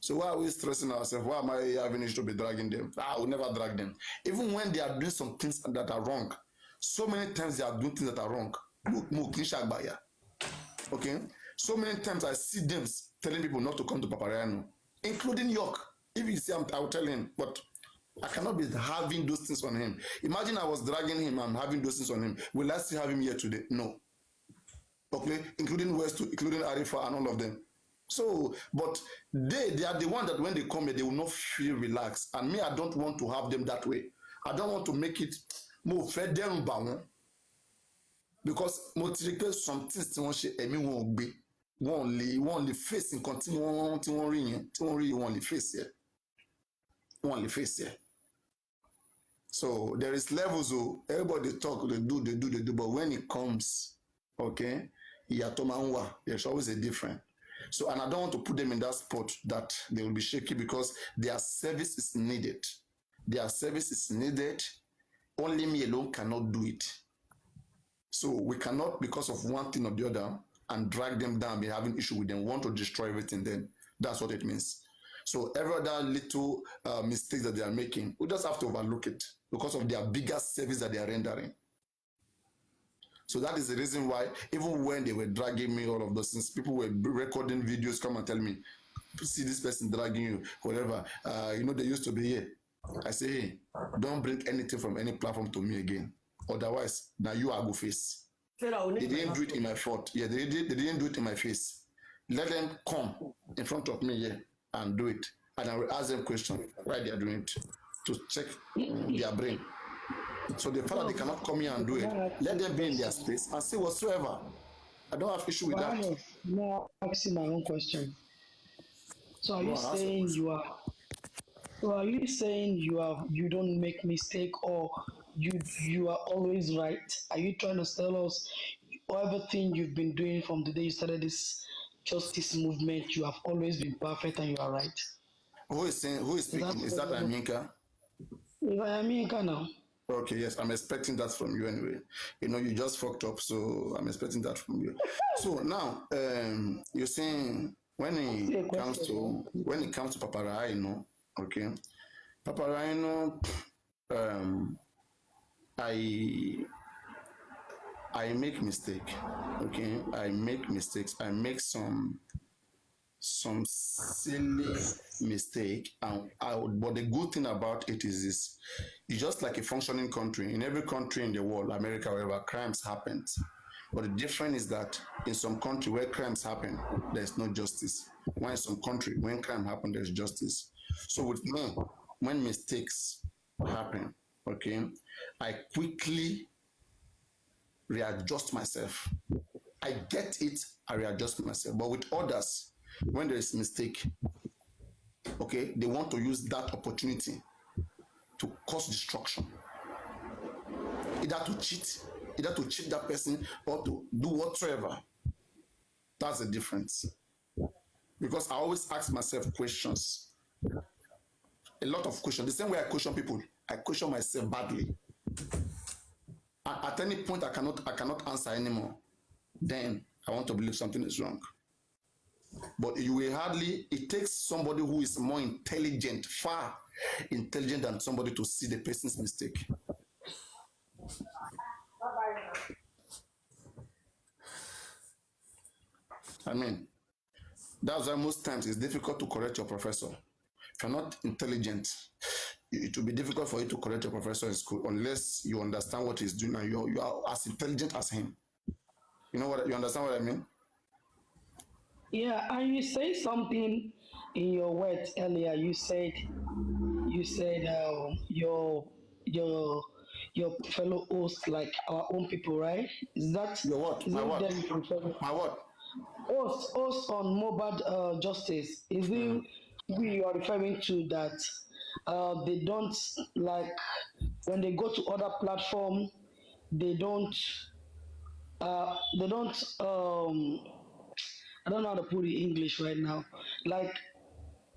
So why are we stressing ourselves? Why am I having issue to be dragging them? I will never drag them. Even when they are doing some things that are wrong, so many times they are doing things that are wrong. Okay? So many times I see them telling people not to come to Paparayano, including York. If you see him, I will tell him, but I cannot be having those things on him. Imagine I was dragging him and having those things on him. Will I still have him here today? No. Okay? Including West, including Arifa and all of them. So, but they are the one that when they come here, they will not feel relaxed. And me, I don't want to have them that way. I don't want to make it more federal bound because motivate some things won't share. Emi won't be won't face in continue won't face here. Won't face here. So there is levels of everybody talk, they do, but when it comes, okay, there's always a difference. So, and I don't want to put them in that spot that they will be shaky because their service is needed. Their service is needed. Only me alone cannot do it. So we cannot, because of one thing or the other, and drag them down, be having issue with them, want to destroy everything then. That's what it means. So every other little mistakes that they are making, we just have to overlook it because of their bigger service that they are rendering. So that is the reason why, even when they were dragging me, all of those things, people were recording videos, come and tell me, see this person dragging you, whatever. You know, they used to be here. I say, hey, don't bring anything from any platform to me again. Otherwise, now you are go face. They didn't do it in my fault. Yeah, they didn't do it in my face. Let them come in front of me here and do it. And I will ask them questions why they are doing it to check their brain. So the fact that they cannot come here and do it, let them be in their space and say whatsoever. I don't have issue with that. Now asking my own question. So are you saying you are? So are you saying you don't make mistake or you are always right? Are you trying to tell us everything you've been doing from the day you started this justice movement? You have always been perfect and you are right. Who is saying? Who is speaking? Is that Aminka? Aminka now. Okay, yes, I'm expecting that from you anyway. You know, you just fucked up, so I'm expecting that from you. So now, you're saying when it comes to Paparayano, okay, Paparayano, I make mistake. Okay, I make mistakes. I make some silly mistake, and but the good thing about it is this: it's just like a functioning country. In every country in the world, America, wherever crimes happen, but the difference is that in some country where crimes happen, there's no justice. While in some country, when crime happen, there's justice. So with me, when mistakes happen, okay, I quickly readjust myself. I get it, I readjust myself. But with others, when there is mistake, okay, they want to use that opportunity to cause destruction. Either to cheat that person or to do whatever. That's the difference. Because I always ask myself questions. A lot of questions. The same way I question people, I question myself badly. At any point I cannot answer anymore. Then I want to believe something is wrong. But you will hardly, it takes somebody who is more intelligent, far intelligent than somebody to see the person's mistake. I mean, that's why most times it's difficult to correct your professor. If you're not intelligent, it will be difficult for you to correct your professor in school unless you understand what he's doing and you are as intelligent as him. You know what? You understand what I mean? Yeah, and you say something in your words earlier. You said your fellow hosts like our own people, right? Is that Your what? is My it what? them you refer My what? hosts on mobile justice? Is it we are referring to that they don't like when they go to other platform they don't I don't know how to put it in English right now. Like,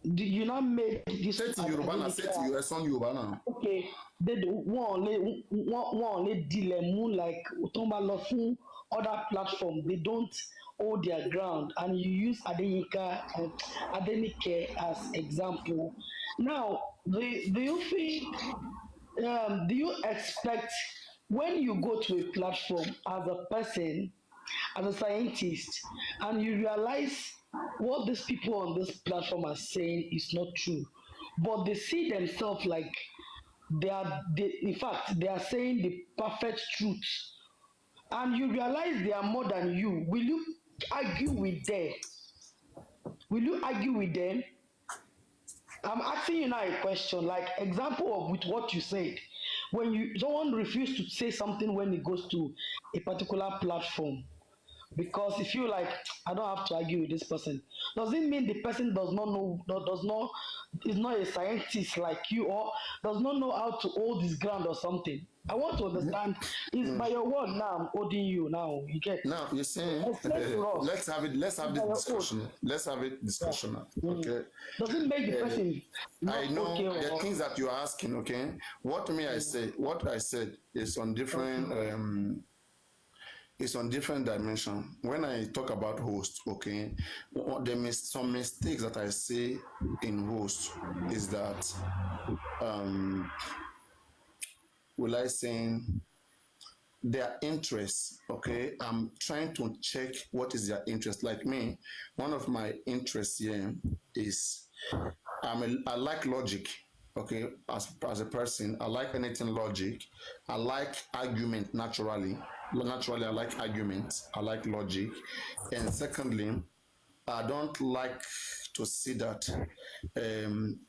you not made this Say to Yoruba now, say to your son Yoruba now. okay, they do one lè dilẹ̀ mú like tó ń bá lọ fún other platform they don't hold their ground and you use Adenike as example. Now, do you think do you expect when you go to a platform as a person, as a scientist, and you realize what these people on this platform are saying is not true, but they see themselves like in fact they are saying the perfect truth, and you realize they are more than you, will you argue with them? Will you argue with them? I'm asking you now a question, like example of with what you said. When someone refuse to say something when it goes to a particular platform because he feel like I don't have to argue with this person. Does it mean the person does not know, does not is not a scientist like you, or does not know how to hold his ground or something? I want to understand. Is by your word now I'm holding you now. You get Now you're saying explain to us. let's have this discussion. Let's have it discussion now. Okay. Does it make the person not I know okay the or things that you are asking, okay? What I said is on different it's on different dimension. When I talk about host, okay, some mistakes that I say in host is that will I saying their interests, okay? I'm trying to check what is their interest. Like me, one of my interests here is I like logic, okay? As a person, I like anything logic. I like argument naturally. Naturally, I like argument. I like logic. And secondly, I don't like to see that.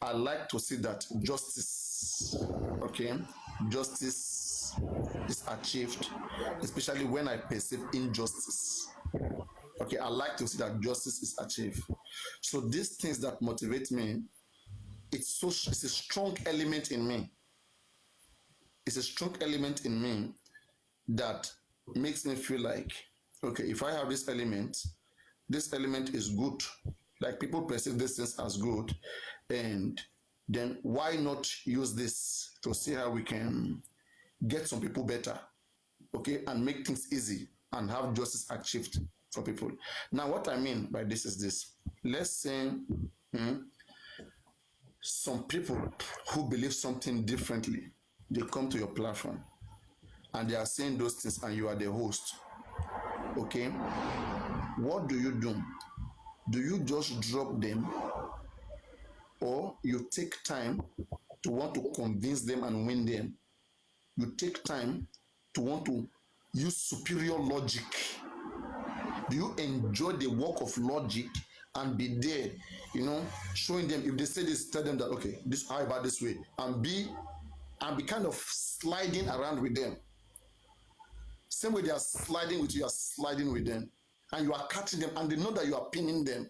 I like to see that justice, okay, justice is achieved, especially when I perceive injustice. Okay, I like to see that justice is achieved. So these things that motivate me, it's a strong element in me. It's a strong element in me that makes me feel like, okay, if I have this element is good. Like people perceive these things as good, and then why not use this to see how we can get some people better, okay, and make things easy and have justice achieved for people. Now, what I mean by this is this. Let's say some people who believe something differently, they come to your platform and they are saying those things and you are the host, okay, what do? Do you just drop them, or you take time to want to convince them and win them? You take time to want to use superior logic? Do you enjoy the work of logic and be there, you know, showing them? If they say this, tell them that, okay, this, how about this way, and be kind of sliding around with them. Same way they are sliding with you, you are sliding with them, and you are catching them, and they know that you are pinning them.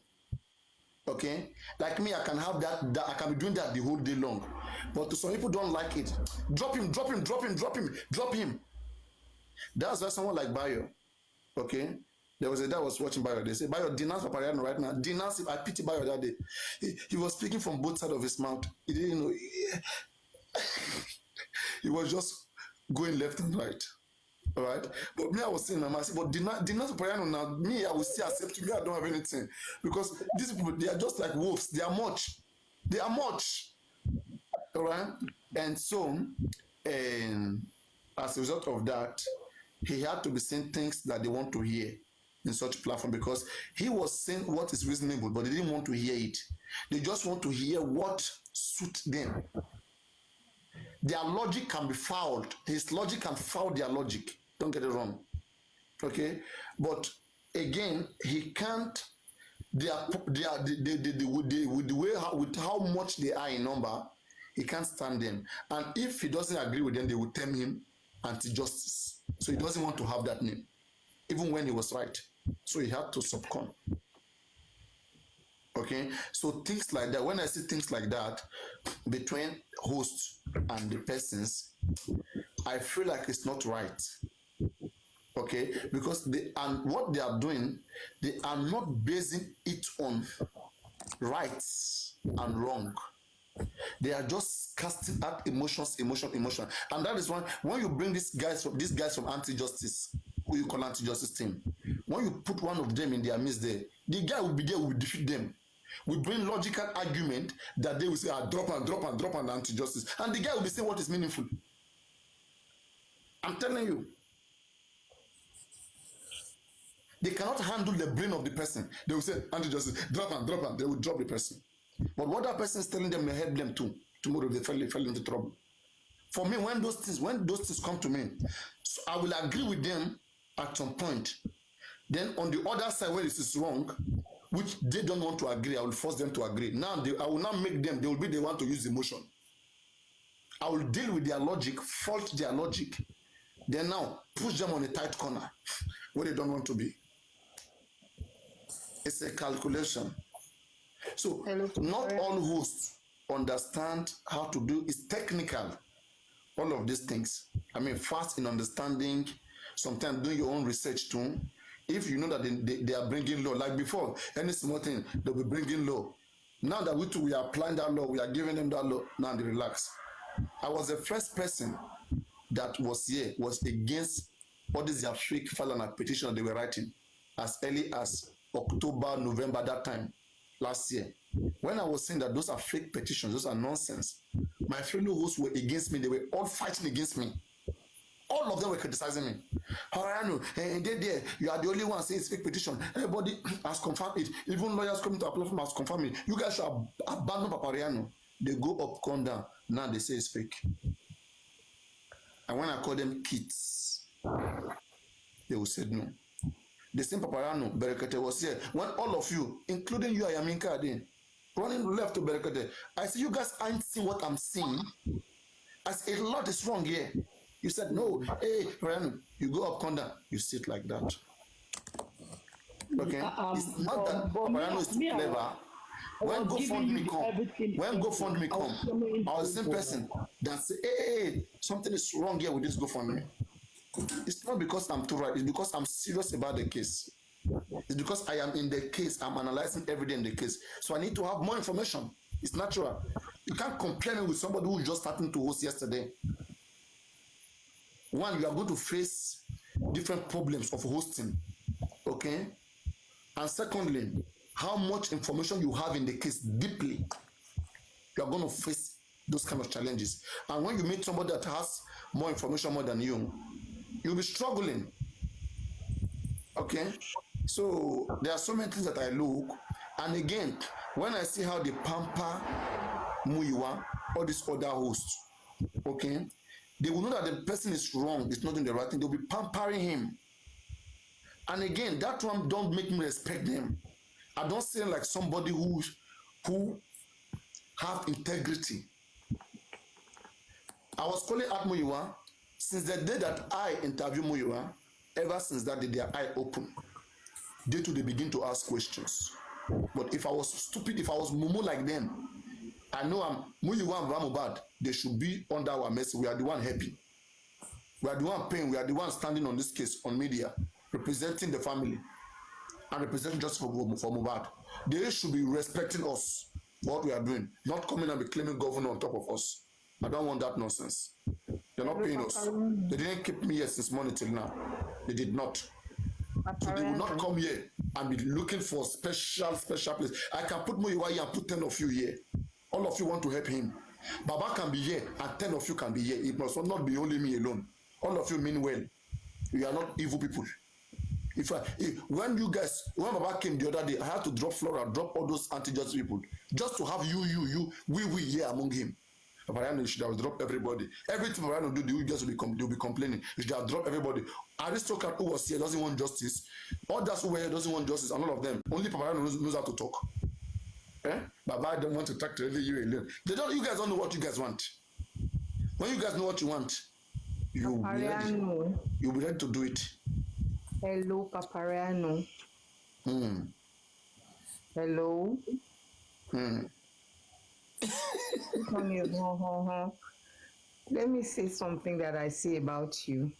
Okay, like me, I can have that I can be doing that the whole day long, but to some people don't like it. Drop him. That's why someone like Bayo, okay, there was a day I was watching Bayo. They say, Bayo, denounce Papariano right now. Denounce him. I pity Bayo that day. He was speaking from both sides of his mouth. He didn't know. He was just going left and right. All right, but me, I was saying, I said, but denounce Papariano now. Me, I will still accept me. I don't have anything, because these people, they are just like wolves. They are much. All right, and so, and as a result of that, he had to be saying things that they want to hear in such platform, because he was saying what is reasonable, but they didn't want to hear it. They just want to hear what suits them. Their logic can be fouled. His logic can foul their logic. Don't get it wrong. Okay? But again, he can't. With how much they are in number, he can't stand them. And if he doesn't agree with them, they will term him anti-justice. So he doesn't want to have that name, even when he was right. So he had to succumb. Okay, so things like that, when I see things like that between hosts and the persons, I feel like it's not right. Okay, because what they are doing, they are not basing it on rights and wrong. They are just casting out emotion, and that is why when you bring these guys from anti-justice, who you call anti-justice team, when you put one of them in their midst there, the guy will be there, will defeat them. We bring logical argument that they will say, drop and anti-justice, and the guy will be saying what is meaningful. I'm telling you, they cannot handle the brain of the person. They will say anti-justice, drop and they will drop the person. But what that person is telling them may help them too. Tomorrow they fell into trouble. For me, when those things come to me, so I will agree with them at some point. Then on the other side, when it is wrong, which they don't want to agree, I will force them to agree. Now I will not make them. They will be the one to use emotion. I will deal with their logic, fault their logic. Then now push them on a tight corner where they don't want to be. It's a calculation. So not all hosts understand how to do. It's technical. All of these things. I mean, fast in understanding. Sometimes doing your own research too. If you know that they are bringing law, like before, any small thing, they'll be bringing law. Now that we are applying that law, we are giving them that law, now they relax. I was the first person that was against all these fake file and petition they were writing as early as October, November, that time, last year. When I was saying that those are fake petitions, those are nonsense, my fellow hosts were against me. They were all fighting against me. All of them were criticizing me. Horiano, there, you are the only one saying it's fake petition. Everybody has confirmed it. Even lawyers coming to our platform has confirmed it. You guys should abandon Papariano. They go up, come down. Now they say it's fake. And when I call them kids, they will say no. The same Papariano, Berekete was here. When all of you, including you, Ayaminka Adin, running left to Berekete, I say, you guys aren't seeing what I'm seeing. I say, a lot is wrong here. You said, no, hey, Ryan, you go up, come down. You sit like that. Okay? It's not that Ryan is too clever. When GoFundMe come, I was the same person that say, hey, something is wrong here with this GoFundMe. It's not because I'm too right. It's because I'm serious about the case. It's because I am in the case. I'm analyzing every day in the case. So I need to have more information. It's natural. You can't compare me with somebody who just started to host yesterday. One, you are going to face different problems of hosting, okay? And secondly, how much information you have in the case deeply, you are going to face those kind of challenges. And when you meet somebody that has more information more than you, you'll be struggling. Okay, so there are so many things that I look, and again, when I see how they pamper Muyiwa or this other host, okay, they will know that the person is wrong, it's not doing the right thing. They'll be pampering him, and again, that one don't make me respect them. I don't see like somebody who have integrity. I was calling out Muyiwa since the day that I interviewed Muyiwa. Ever since that day, their eye open. They too, they begin to ask questions. But if I was stupid, if I was mumu like them, I know I'm Muyiwa and Ramobad. They should be under our mercy. We are the one happy. We are the one paying. We are the one standing on this case on media, representing the family and representing justice for Mohbad. They should be respecting us for what we are doing, not coming and be claiming governor on top of us. I don't want that nonsense. They're not paying us. They didn't keep me here since morning till now. They did not. So they will not come here and be looking for special place. I can put Muyiwa here and put 10 of you here. All of you want to help him. Baba can be here and 10 of you can be here. It must not be only me alone. All of you mean well. You are not evil people. When Baba came the other day, I had to drop Flora, drop all those anti-justice people, just to have we here among him. Papariano should have dropped everybody. Everything Papariano do, you guys will be complaining. You should have dropped everybody. Aristocrat who was here doesn't want justice. Others who were here doesn't want justice, and all of them. Only Papariano knows how to talk. Baba don't want to talk to only you alone. You guys don't know what you guys want. When you guys know what you want, you'll be ready to do it. Hello, Papariano. Hello. Let me say something that I say about you.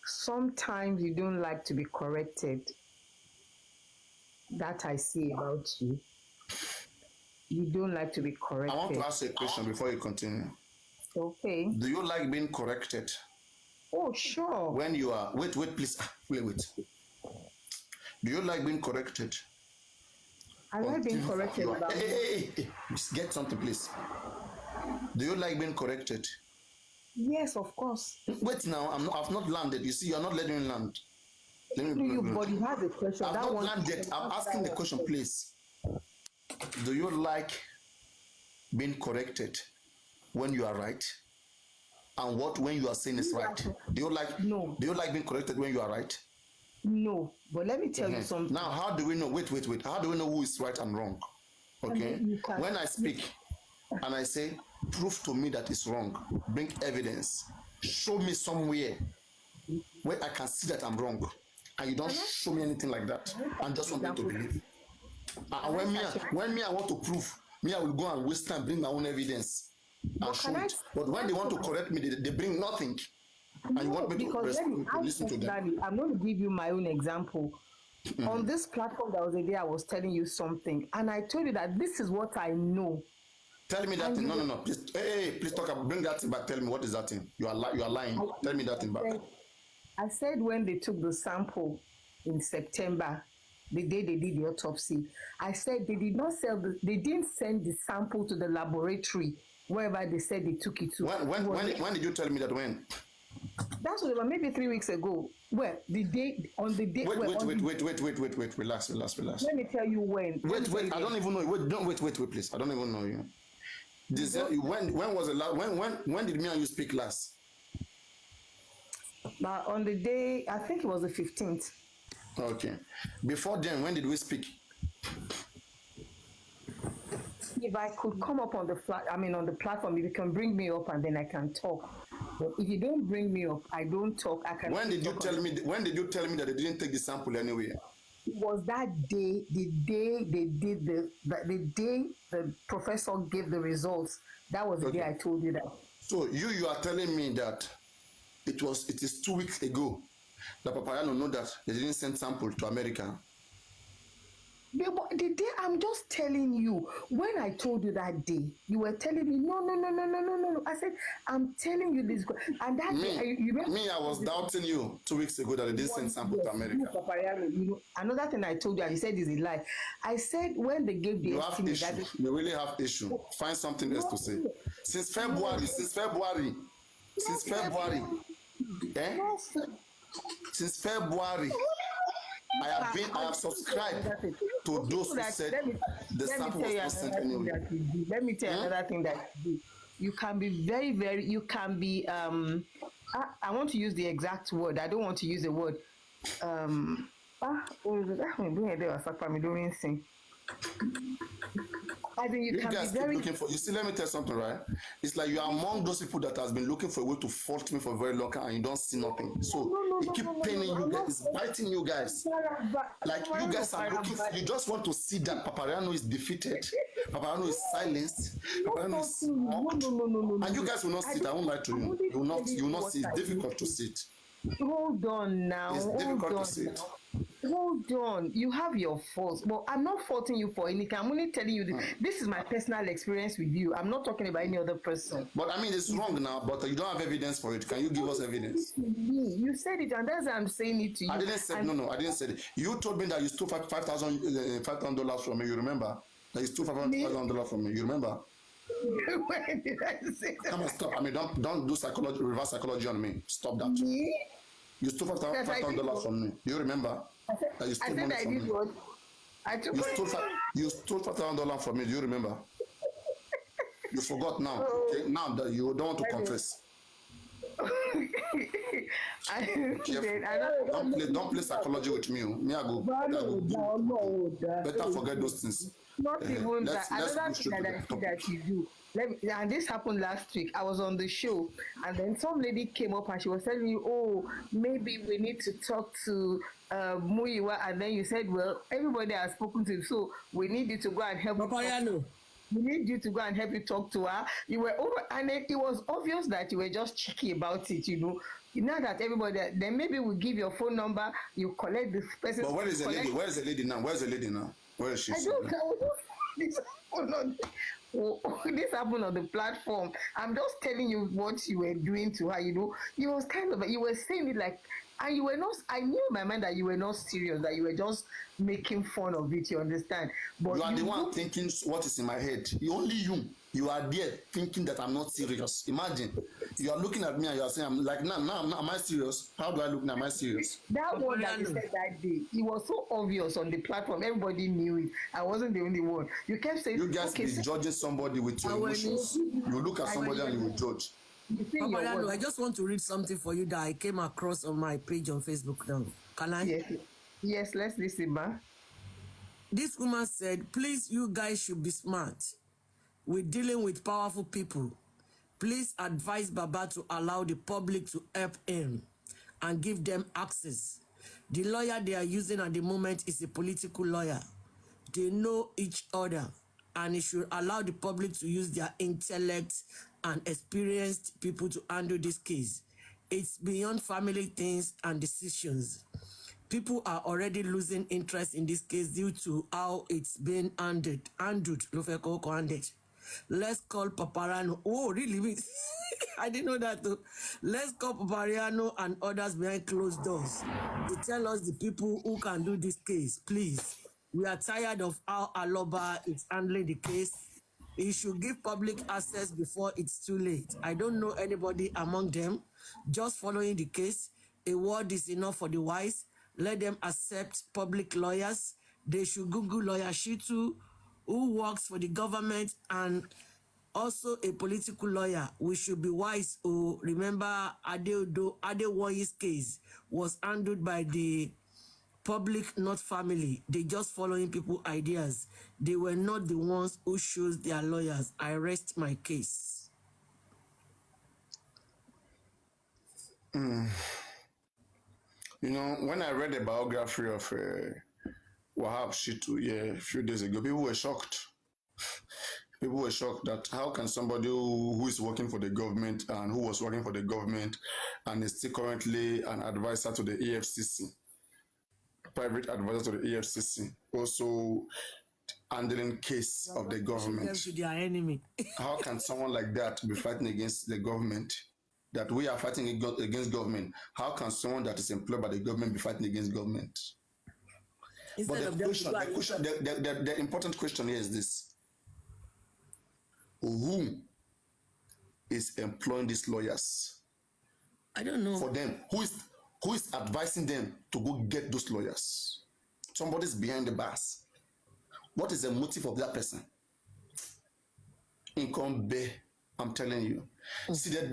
Sometimes you don't like to be corrected. That I say about you. You don't like to be corrected. I want to ask a question before you continue. Okay. Do you like being corrected? Oh, sure. When you are... Wait, please. Wait. Do you like being corrected? I like being corrected. Hey. Get something, please. Do you like being corrected? Yes, of course. Wait now, I've not landed. You see, you're not letting me land. But you have a question. I've not landed. I'm asking the question, please. Do you like being corrected when you are right? And when you are saying is right? Do you like being corrected when you are right? No, but let me tell you something. Now, how do we know? Wait. How do we know who is right and wrong? Okay. When I speak and I say, prove to me that it's wrong, bring evidence, show me somewhere where I can see that I'm wrong, and you don't show me anything like that, and just want me to believe. And when I want to prove, I will go and waste time, bring my own evidence and show it. But when they want to correct me, they bring nothing. And you want me to listen to them. I'm going to give you my own example. On this platform, there was a day I was telling you something, and I told you that this is what I know. Tell me that thing. No. Please, please talk about. Bring that thing back. Tell me what is that thing. You are lying. Tell me that thing back. I said when they took the sample in September, the day they did the autopsy, I said they didn't send the sample to the laboratory wherever they said they took it to. When did you tell me that? When? That's what, maybe 3 weeks ago. Well, wait. Relax. Let me tell you when. Wait. I don't even know. Wait, please. I don't even know you. When was the last? When did me and you speak last? On the day, I think it was the 15th. Okay. Before then, when did we speak? If I could come up on the platform, if you can bring me up and then I can talk. But if you don't bring me up, I don't talk. When did you tell me that they didn't take the sample anyway? It was that day, the day they did the day the professor gave the results. That was the day I told you that. So you are telling me that it is 2 weeks ago that Papariano know that they didn't send sample to America. The day, I'm just telling you, when I told you that day, you were telling me, no. I said, I'm telling you this. And that day, I was doubting you 2 weeks ago that they didn't send sample to America. Another thing I told you, and you said is a lie. I said, when they gave the estimate, you really have issue. Find something else to say. Since February. Since February, I have subscribed to those who said the sample was not sent anyway. Let me tell you another thing that you do. You can be very, you can be, I want to use the exact word. I don't want to use the word, I think you guys keep looking for, you see, let me tell you something, right? It's like you are among those people that has been looking for a way to fault me for a very long time and you don't see nothing. So it keep paining you guys, it's biting you guys. Like you guys are looking for, you just want to see that Papariano is defeated, Papariano is silenced, Papariano is mocked. And you guys will not see it, I won't lie to you. You will not see it, it's difficult to see it. Hold on now. It's difficult to see it. Hold on, you have your faults, but I'm not faulting you for anything. I'm only telling you this is my personal experience with you. I'm not talking about any other person. But I mean, it's wrong now, but you don't have evidence for it. Can you give us evidence? You said it, and that's why I'm saying it to you. I didn't say, no, I didn't say it. You told me that you stole $5,000 from me, you remember? That you stole $5,000 from me, you remember? When did I say that? Come on, stop. I mean, don't do psychology, reverse psychology on me. Stop that. Me? You stole $5,000 from me. Do you remember? That you stole money from me. You stole $5,000 from me. Do you remember? You forgot now. Okay? Now that you don't want to confess. Don't play psychology with me. Me, I go. Better forget those things. Not even that. Another thing that I see that you do. And this happened last week. I was on the show, and then some lady came up and she was telling me, "Oh, maybe we need to talk to Muyiwa." And then you said, "Well, everybody has spoken to him, so we need you to go and help." We need you to go and help you talk to her. You were over, and it was obvious that you were just cheeky about it. Now that everybody, then maybe we give your phone number. You collect the person. But where is the lady? Where is the lady now? Where is she? I don't know. This happened on the platform. I'm just telling you what you were doing to her. You was you were saying it like, and you were not. I knew in my mind that you were not serious, that you were just making fun of it. You understand? But you are the one thinking what is in my head. Only you are there thinking that I'm not serious. Imagine you are looking at me and you are saying, "I'm like, now, am I serious? How do I look now? Am I serious?" That one that you said that day, it was so obvious on the platform. Everybody knew it. I wasn't the only one. You kept saying, "You guys be judging somebody with your emotions." You look at somebody and you will judge. Papariano, I just want to read something for you that I came across on my page on Facebook now. Can I? Yes, let's listen, ma. This woman said, "Please, you guys should be smart. We're dealing with powerful people. Please advise Baba to allow the public to help him and give them access. The lawyer they are using at the moment is a political lawyer. They know each other, and it should allow the public to use their intellect and experienced people to handle this case. It's beyond family things and decisions. People are already losing interest in this case due to how it's been handled. Let's call Papariano." Oh, really? I didn't know that too. "Let's call Papariano and others behind closed doors to tell us the people who can do this case, please. We are tired of how Aloba is handling the case. He should give public access before it's too late. I don't know anybody among them. Just following the case. A word is enough for the wise. Let them accept public lawyers. They should Google lawyer Shitu, who works for the government and also a political lawyer. We should be wise. Remember, Adewoye's case was handled by the public, not family. They just following people ideas. They were not the ones who chose their lawyers. I rest my case." When I read the biography of Wahab Shitu a few days ago, people were shocked. People were shocked that how can somebody who is working for the government and who was working for the government and is still currently an advisor to the EFCC, private advisor to the EFCC, also handling case of the government. To their enemy. How can someone like that be fighting against the government? That we are fighting against government. How can someone that is employed by the government be fighting against government? But the important question here is this: who is employing these lawyers? I don't know. For them, who is advising them to go get those lawyers? Somebody's behind the bars. What is the motive of that person? Income be, I'm telling you. See, the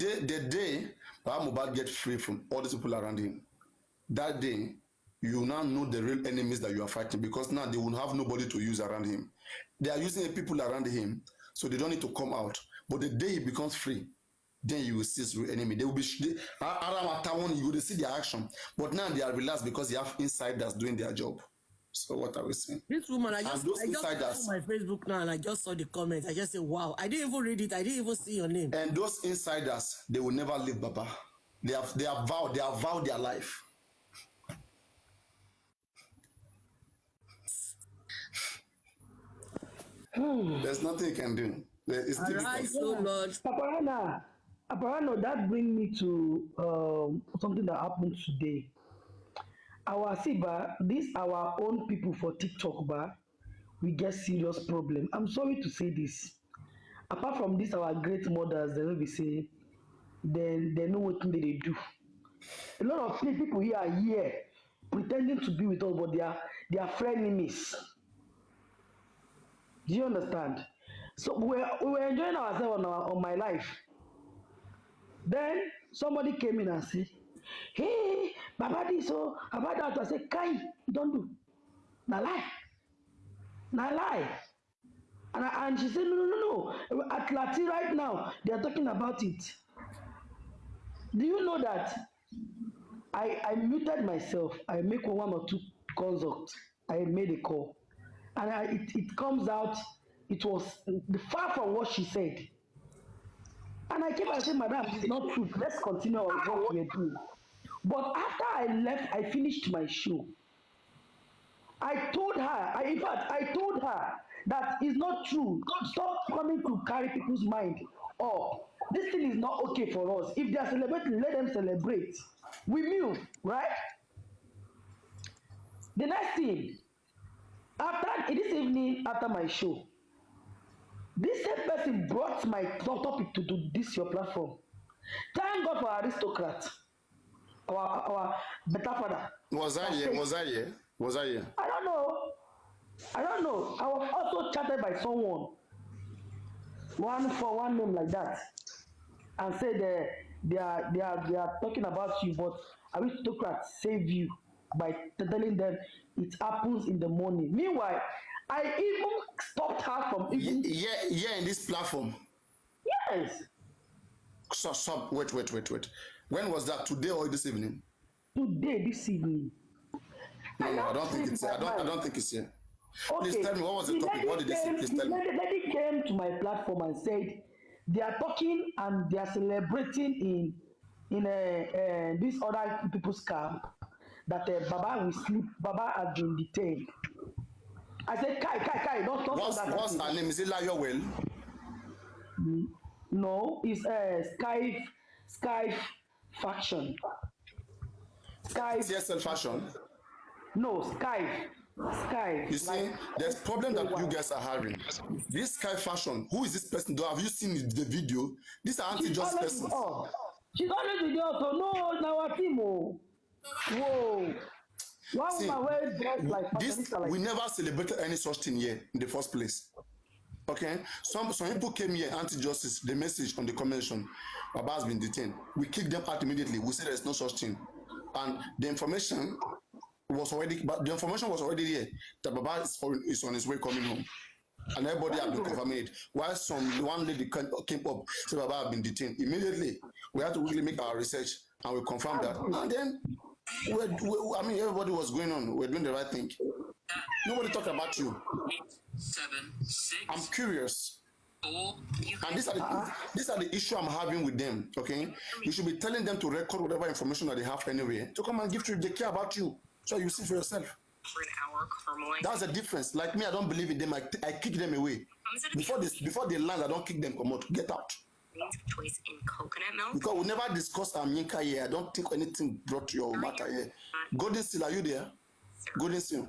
day moveeeeeee get free from all these people around him, that day you now know the real enemies that you are fighting, because now they will have nobody to use around him. They are using the people around him, so they don't need to come out. But the day he becomes free, then you will see his real enemy. They will be around town, you will see their action. But now they are relaxed because they have insiders doing their job. So what are we saying? This woman, I just saw my Facebook now and I just saw the comments. I just said, wow. I didn't even read it. I didn't even see your name. And those insiders, they will never leave Baba. They have vowed their life. There's nothing you can do. It's Arise, oh Lord. Aparano, that brings me to something that happened today. Our Siba, these our own people for TikTok, we get serious problem. I'm sorry to say this. Apart from this, our great mothers, they will be saying, they know what they do. A lot of people here are here pretending to be with us, but they are frenemies. Do you understand? So we were enjoying ourselves on my life. Then somebody came in and said, hey, Baba this, so about that. I said, Kai, don't do. Na lie. And she said, no. At Lati right now, they are talking about it. Do you know that I muted myself? I make one or two consults. I made a call. And it comes out, it was far from what she said. And I kept on saying, Madam, it's not true. Let's continue on what we are doing. But after I left, I finished my show. I told her, in fact, I told her that it's not true. Stop coming to carry people's mind up. This thing is not okay for us. If they are celebrating, let them celebrate. We move, right? The next thing, after this evening, after my show, this same person brought my topic to do this your platform. Thank God for aristocrat, our better father. Was I here? I don't know. I was also chatted by someone, one name like that, and said they are talking about you, but aristocrats save you by telling them it happens in the morning. Meanwhile, I even stopped her from even. Yeah, in this platform. Yes. So wait. When was that? Today or this evening? Today, this evening. No, I don't think it's here. I don't think it's here. Okay. Please tell me, what was the topic? What did they say? Please tell me. The lady came to my platform and said they are talking and they are celebrating in this other people's camp that Baba will sleep. Baba has been detained. I said, Kai, don't what's her name? Is it Layowell? No, it's Sky Faction. Sky CSL Fashion? No, Sky. You see, there's problem that you guys are having. This Sky Fashion, who is this person? Though, have you seen the video? These are anti-just persons. She's always with us, so no, now our team. Whoa. See, we never celebrated any such thing here in the first place. Okay, some people came here anti-justice. The message on the convention, Baba has been detained. We kicked them out immediately. We said there's no such thing, and the information was already here that Baba is on his way coming home, and everybody had been confirming it. While one lady came up, said Baba had been detained. Immediately, we had to really make our research and we confirmed that, and then everybody was going on. We're doing the right thing. Nobody talked about you. 8, 7, 6. I'm curious. 4. And these are the issue I'm having with them. Okay, you should be telling them to record whatever information that they have anyway to come and give to you. They care about you, so you see for yourself. For an hour, caramelized. That's the difference. Like me, I don't believe in them. I kick them away. Before they land, I don't kick them. Come out, get out. Choice in coconut milk. Because we never discussed Yinka here. I don't think anything brought your matter here. Golden Seal, are you there? Golden Seal.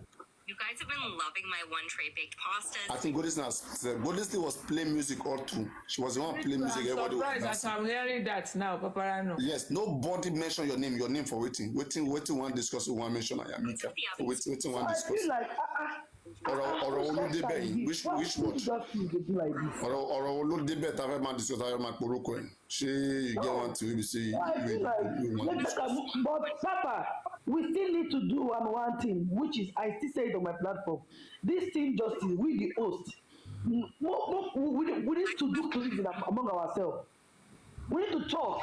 You guys have been loving my one tray baked pastas. I think Godisney was playing music all through. She was the one playing music. I'm Everybody was surprised that dancing. I'm hearing that now, Paparano. Yes, nobody mention your name for waiting one discuss one mention Ayamika. Waiting one I discuss. feel like Or Oludebe, which word? Or Oludebe tave man discuss tave man poroko en. She you get one to you say I feel like but Papa, we still need to do one thing, which is I still say it on my platform. This team justice, we the host. We need to do cleansing among ourselves. We need to talk.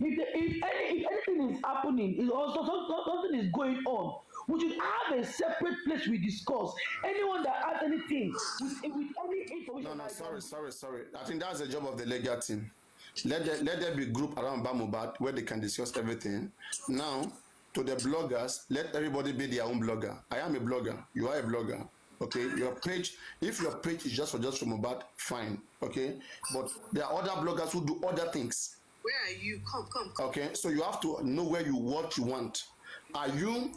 If anything is happening, if also something is going on, we should have a separate place we discuss. Anyone that has anything with any information. No, sorry. I think that's the job of the legal team. Let there be group around mohbad where they can discuss everything. Now, to the bloggers, let everybody be their own blogger. I am a blogger. You are a blogger. Okay, your page. If your page is just for mohbad, fine. Okay, but there are other bloggers who do other things. Where are you? Come. Okay, so you have to know what you want. Are you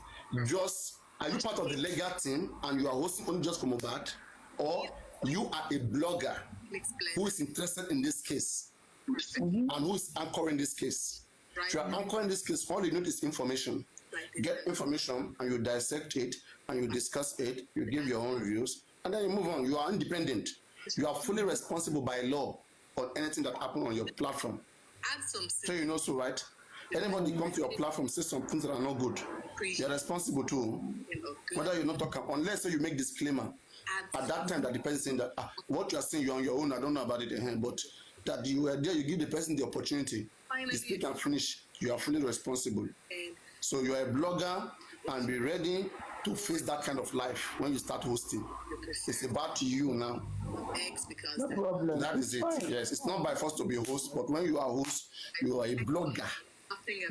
part of the legal team and you are hosting only just for mohbad, or you are a blogger who is interested in this case and who is anchoring this case? If you are anchoring this case, all you need is information. Get information and you dissect it and you discuss it, you give your own views, and then you move on. You are independent. You are fully responsible by law on anything that happens on your platform. So you know, so right? Anybody come to your platform, say some things that are not good, you're responsible too. Whether you're not talking, unless you make disclaimer at that time that the person saying that what you are saying, you're on your own, I don't know about it, but that you are there, you give the person the opportunity to speak and finish. You are fully responsible. So you are a blogger and be ready to face that kind of life when you start hosting. It's about you now. No problem. That is it. Yes, it's not by force to be a host, but when you are a host, you are a blogger.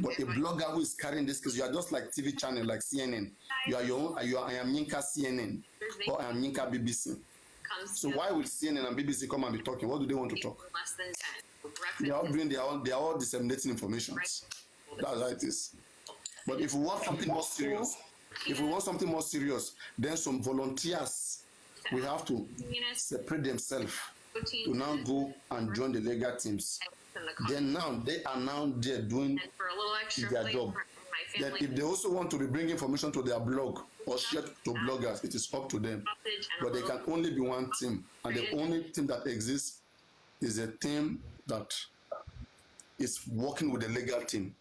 But a blogger who is carrying this, because you are just like TV channel, like CNN. You are your own. I am Yinka CNN or I am Yinka BBC. So why would CNN and BBC come and be talking? What do they want to talk? They are all doing. They are all disseminating information. That's how it is. But if we want something more serious, then some volunteers we have to separate themselves to now go and join the legal teams. Then now they are now there doing their job. Then if they also want to be bringing information to their blog or share to bloggers, it is up to them. But they can only be one team, and the only team that exists is a team that is working with the legal team.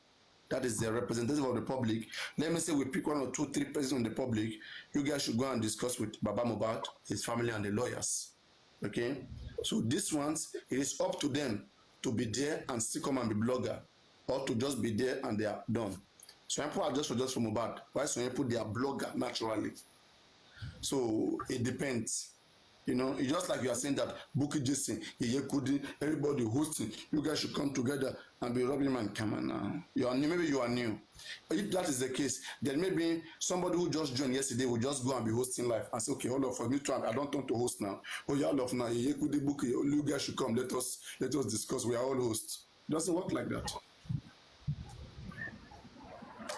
That is the representative of the public. Let me say we pick 1 or 2, 3 persons in the public. You guys should go and discuss with Baba Mohbad, his family, and the lawyers. Okay? So these ones, it is up to them to be there and still come and be blogger, or to just be there and they are done. So people are just for Mohbad. Why some people they are blogger naturally? So it depends. You know, it's just like you are saying that Bukky Jason, Yekudi, everybody hosting, you guys should come together and be rubbing man. Come on now. You are new, maybe you are new. If that is the case, then maybe somebody who just joined yesterday will just go and be hosting live and say, okay, hold on, for me to I don't want to host now. Oh yeah, all of now, Yekudi, Bukky, you guys should come. Let us discuss. We are all hosts. It doesn't work like that.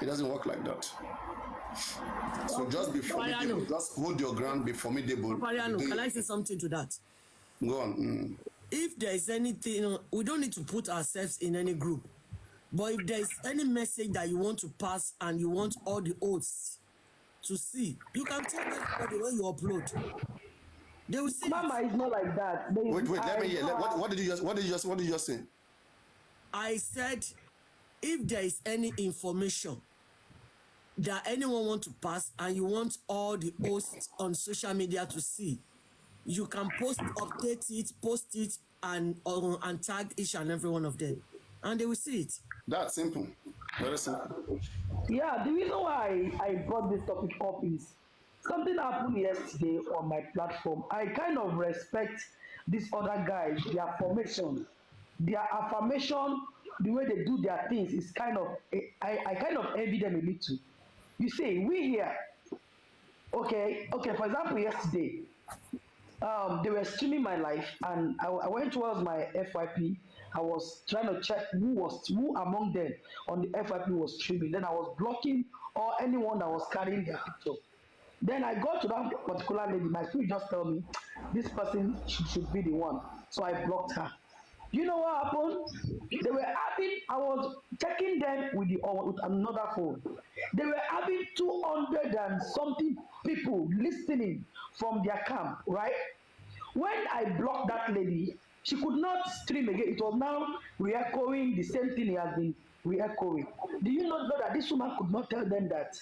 It doesn't work like that. So just be formidable. Just hold your ground, be formidable. Mariano, can I say something to that? Go on. If there is anything, we don't need to put ourselves in any group. But if there is any message that you want to pass and you want all the hosts to see, you can tell everybody when you upload. They will see. Mama is not like that. Wait, let me hear. What did you just say? I said, if there is any information that anyone want to pass and you want all the hosts on social media to see, you can update it, post it, and tag each and every one of them, and they will see it. That's simple. Very simple. Yeah, the reason why I brought this topic up is something happened yesterday on my platform. I kind of respect these other guys, their formation, their affirmation, the way they do their things is kind of, I kind of envy them a little. You see, we here, okay, for example, yesterday, they were streaming my life, and I went towards my FYP. I was trying to check who among them on the FYP was streaming. Then I was blocking or anyone that was carrying their picture. Then I got to that particular lady. My spirit just tell me this person should be the one. So I blocked her. You know what happened? They were having, I was checking them with with another phone. They were having 200 and something people listening from their camp, right? When I blocked that lady, she could not stream again. It was now re-echoing the same thing he has been re-echoing. Do you not know that this woman could not tell them that?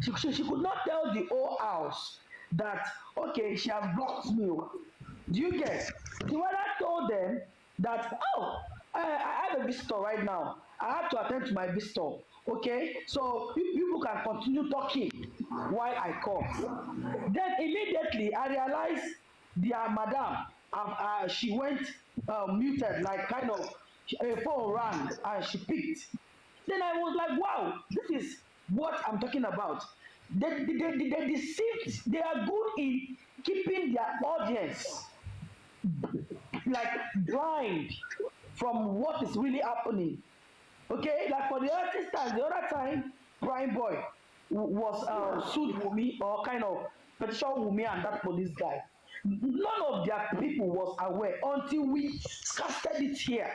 She could not tell the whole house that, okay, she has blocked me. Do you get? She rather told them that, oh, I have a visitor right now. I have to attend to my visitor. Okay, so people can continue talking while I come. Then immediately I realized their madam, she went muted, like kind of a phone rang and she picked. Then I was like, wow, this is what I'm talking about. They deceived, they are good in keeping their audience like blind from what is really happening. Okay, like for the other instance, the other time, Prime Boy was sued Wumi or kind of petition Wumi and that police guy. None of their people was aware until we casted it here.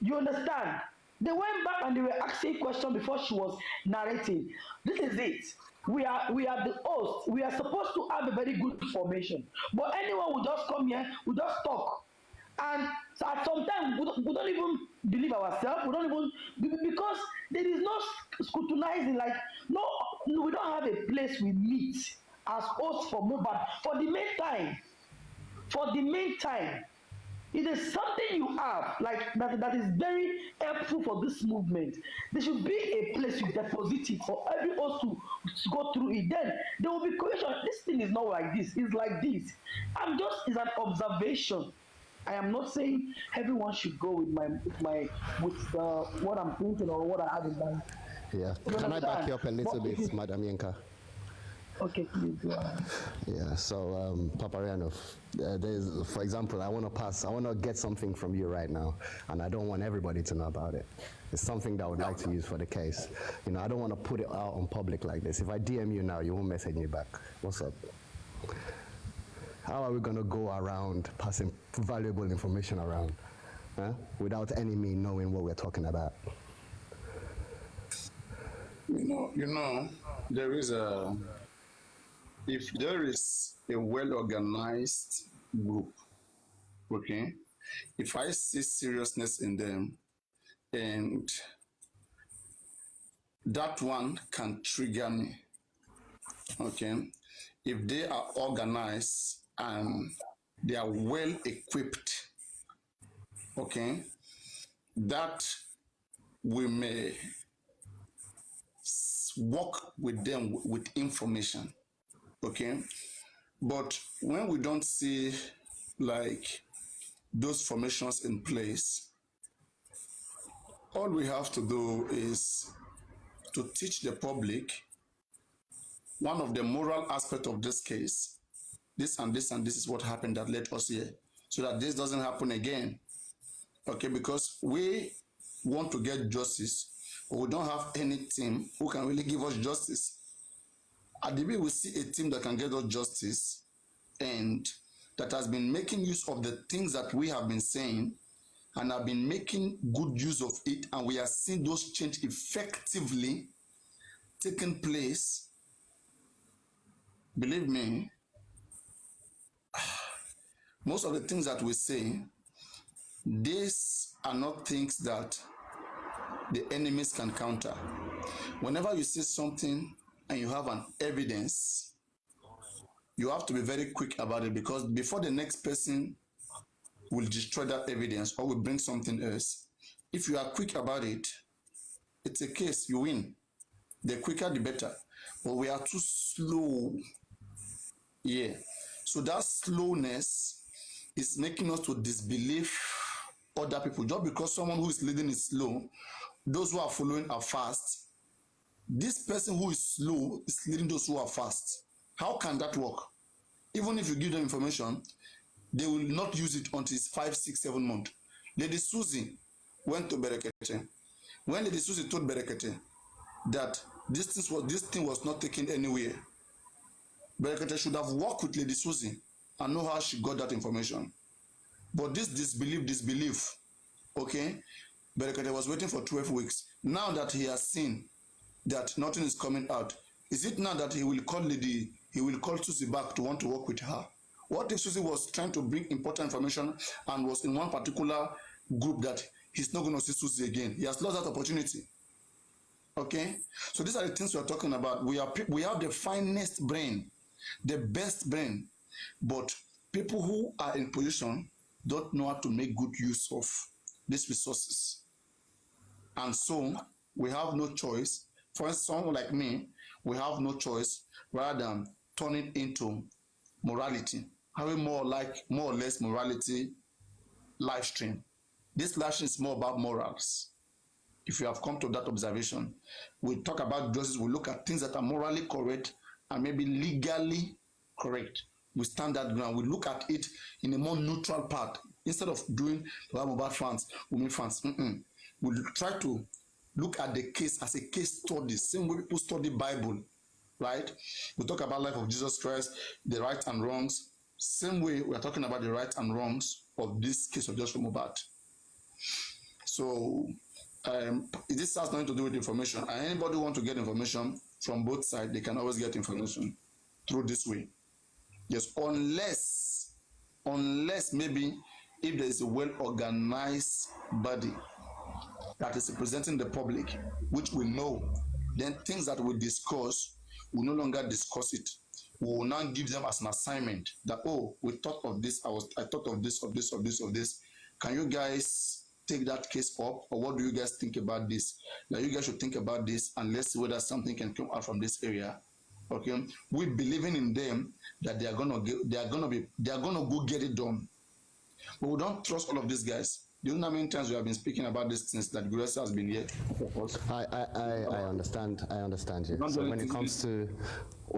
You understand? They went back and they were asking questions before she was narrating. This is it. We are the host. We are supposed to have a very good information. But anyone will just come here, we just talk. And so at some time, we don't even believe ourselves. We don't even, because there is no scrutinizing. Like, no, we don't have a place we meet as hosts for moveeeeeee. For the meantime, it is something you have like that is very helpful for this movement. There should be a place you deposit it for every host to go through it. Then there will be correction. This thing is not like this, it's like this. It's an observation. I am not saying everyone should go with what I'm thinking or what I have in mind. Yeah. Can I back you up a little bit, Madam Yinka? Okay, please go ahead. Yeah, so Papariano, there's, for example, I want to get something from you right now, and I don't want everybody to know about it. It's something that I would like to use for the case. You know, I don't want to put it out on public like this. If I DM you now, you won't message me back. What's up? How are we going to go around passing valuable information around without any me knowing what we're talking about? You know, there is if there is a well-organized group, okay, if I see seriousness in them, and that one can trigger me, okay, if they are organized and they are well equipped, okay, that we may work with them with information. Okay, but when we don't see like those formations in place, all we have to do is to teach the public one of the moral aspects of this case. This and this and this is what happened that led us here, so that this doesn't happen again. Okay, because we want to get justice, but we don't have any team who can really give us justice. At the way we see a team that can get us justice and that has been making use of the things that we have been saying and have been making good use of it, and we are seeing those change effectively taking place. Believe me, most of the things that we say, these are not things that the enemies can counter. Whenever you see something and you have an evidence, you have to be very quick about it, because before the next person will destroy that evidence or will bring something else, if you are quick about it, it's a case, you win. The quicker the better. But we are too slow. Yeah. So that slowness is making us to disbelieve other people. Just because someone who is leading is slow, those who are following are fast. This person who is slow is leading those who are fast. How can that work? Even if you give them information, they will not use it until it's 5, 6, 7 months. Lady Susie went to Berekete. When Lady Susie told Berekete that this thing was not taken anywhere, Berekete should have worked with Lady Susie and know how she got that information. But this disbelief, okay, Berekete was waiting for 12 weeks. Now that he has seen that nothing is coming out, is it now that he will call Susie back to want to work with her? What if Susie was trying to bring important information and was in one particular group that he's not going to see Susie again? He has lost that opportunity. Okay, so these are the things we are talking about. We have the finest brain, the best brain, but people who are in position don't know how to make good use of these resources. And so we have no choice. For someone like me, we have no choice rather than turn it into morality, having more or less morality live stream. This live stream is more about morals. If you have come to that observation, we talk about justice, we look at things that are morally correct and maybe legally correct. We stand that ground. We look at it in a more neutral part. Instead of doing about fans, women fans, we try to look at the case as a case study, same way people study Bible, right? We talk about life of Jesus Christ, the right and wrongs, same way we are talking about the right and wrongs of this case of Joshua Mohbad. So this has nothing to do with information. And anybody who wants to get information from both sides, they can always get information through this way. Yes, unless maybe if there is a well-organized body that is representing the public, which we know, then things that we discuss, we no longer discuss it. We will now give them as an assignment that, oh, we thought of this, I thought of this. Can you guys take that case up, or what do you guys think about this? Now you guys should think about this and let's see whether something can come out from this area. Okay, we believing in them that they are gonna go get it done. But we don't trust all of these guys. Do you know how many times we have been speaking about these things that Grace has been here? I understand you. So when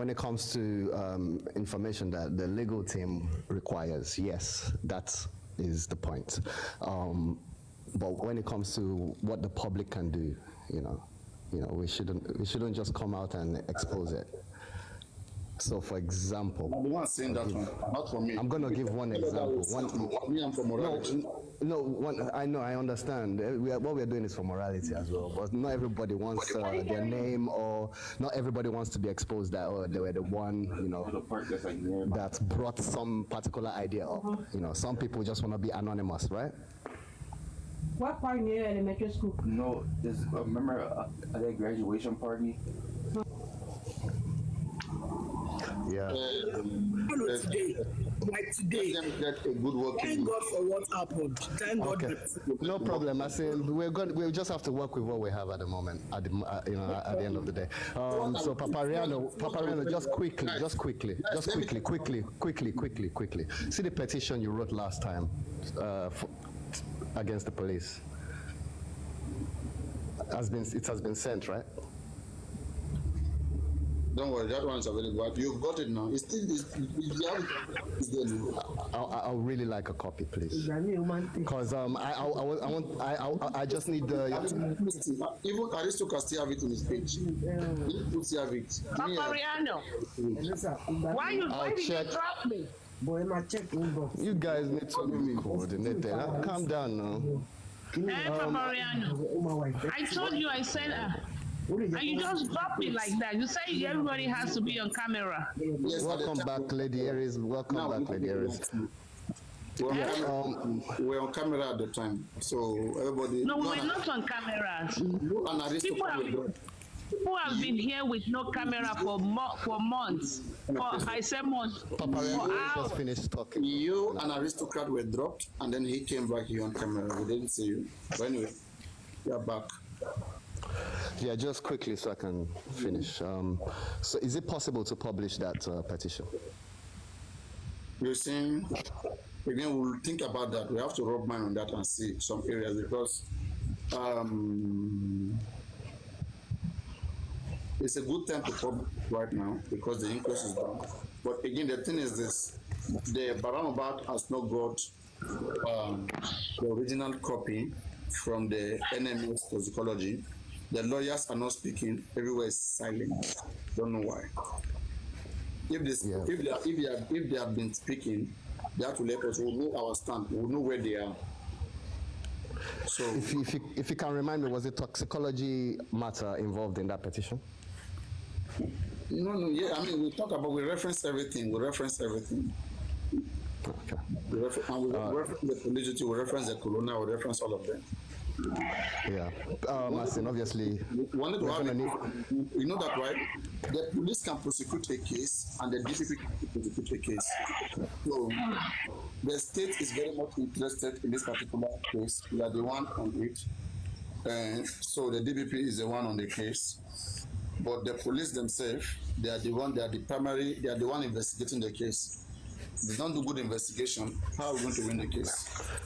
it comes to information that the legal team requires, yes, that is the point. But when it comes to what the public can do, we shouldn't just come out and expose it. So, for example, I'm the one saying that one, not for me. I'm going to give one example. I'm for morality. I understand. What we're doing is for morality as well, but not everybody wants their name, or not everybody wants to be exposed that they were the one, that brought some particular idea up. Some people just want to be anonymous, right? What part near elementary school? No, remember at a graduation party? Yeah. Today, get a good work. Thank God for what happened. Thank God. Okay. No problem. I say we'll just have to work with what we have at the moment. At the end of the day. So Papariano, just quickly. See the petition you wrote last time against the police. It has been sent, right? Don't worry, that one's available. You've got it now. It's there now. I would really like a copy, please. Because I just need the. Even Aristo still have it in his page. Papariano, why did you drop me? You guys need to coordinate that. Calm down now. Hey, Papariano, I told you, I said, and you just drop me like that. You say everybody has to be on camera. Yes, welcome back, Lady Aries. Welcome back, Lady Aries. We're on camera at the time, so everybody. No, we're not on cameras. People have been here with no camera for months. I said months. For hours. Just finished talking. You and Aristocrat were dropped, and then he came back here on camera. We didn't see you. But anyway, you're back. Yeah, just quickly so I can finish. So is it possible to publish that petition? You're saying, again, we'll think about that. We have to rub mind on that and see some areas, because it's a good time to publish right now because the increase is down. But again, the thing is this, the Baramobat has not got the original copy from the NMS toxicology. The lawyers are not speaking. Everywhere is silent. Don't know why. if they have been speaking, they have to let us. We'll know our stand. We'll know where they are. So, if you can remind me, was it toxicology matter involved in that petition? No, yeah. I mean, we reference everything. Okay. We reference the polygity, we reference the corona, we reference all of them. Yeah. Martin, obviously. Wanted to have you know that, right? The police can prosecute a case and the DPP can prosecute a case. So the state is very much interested in this particular case. We are the one on it. So the DPP is the one on the case. But the police themselves, they are the one investigating the case. If they don't do good investigation, how are we going to win the case?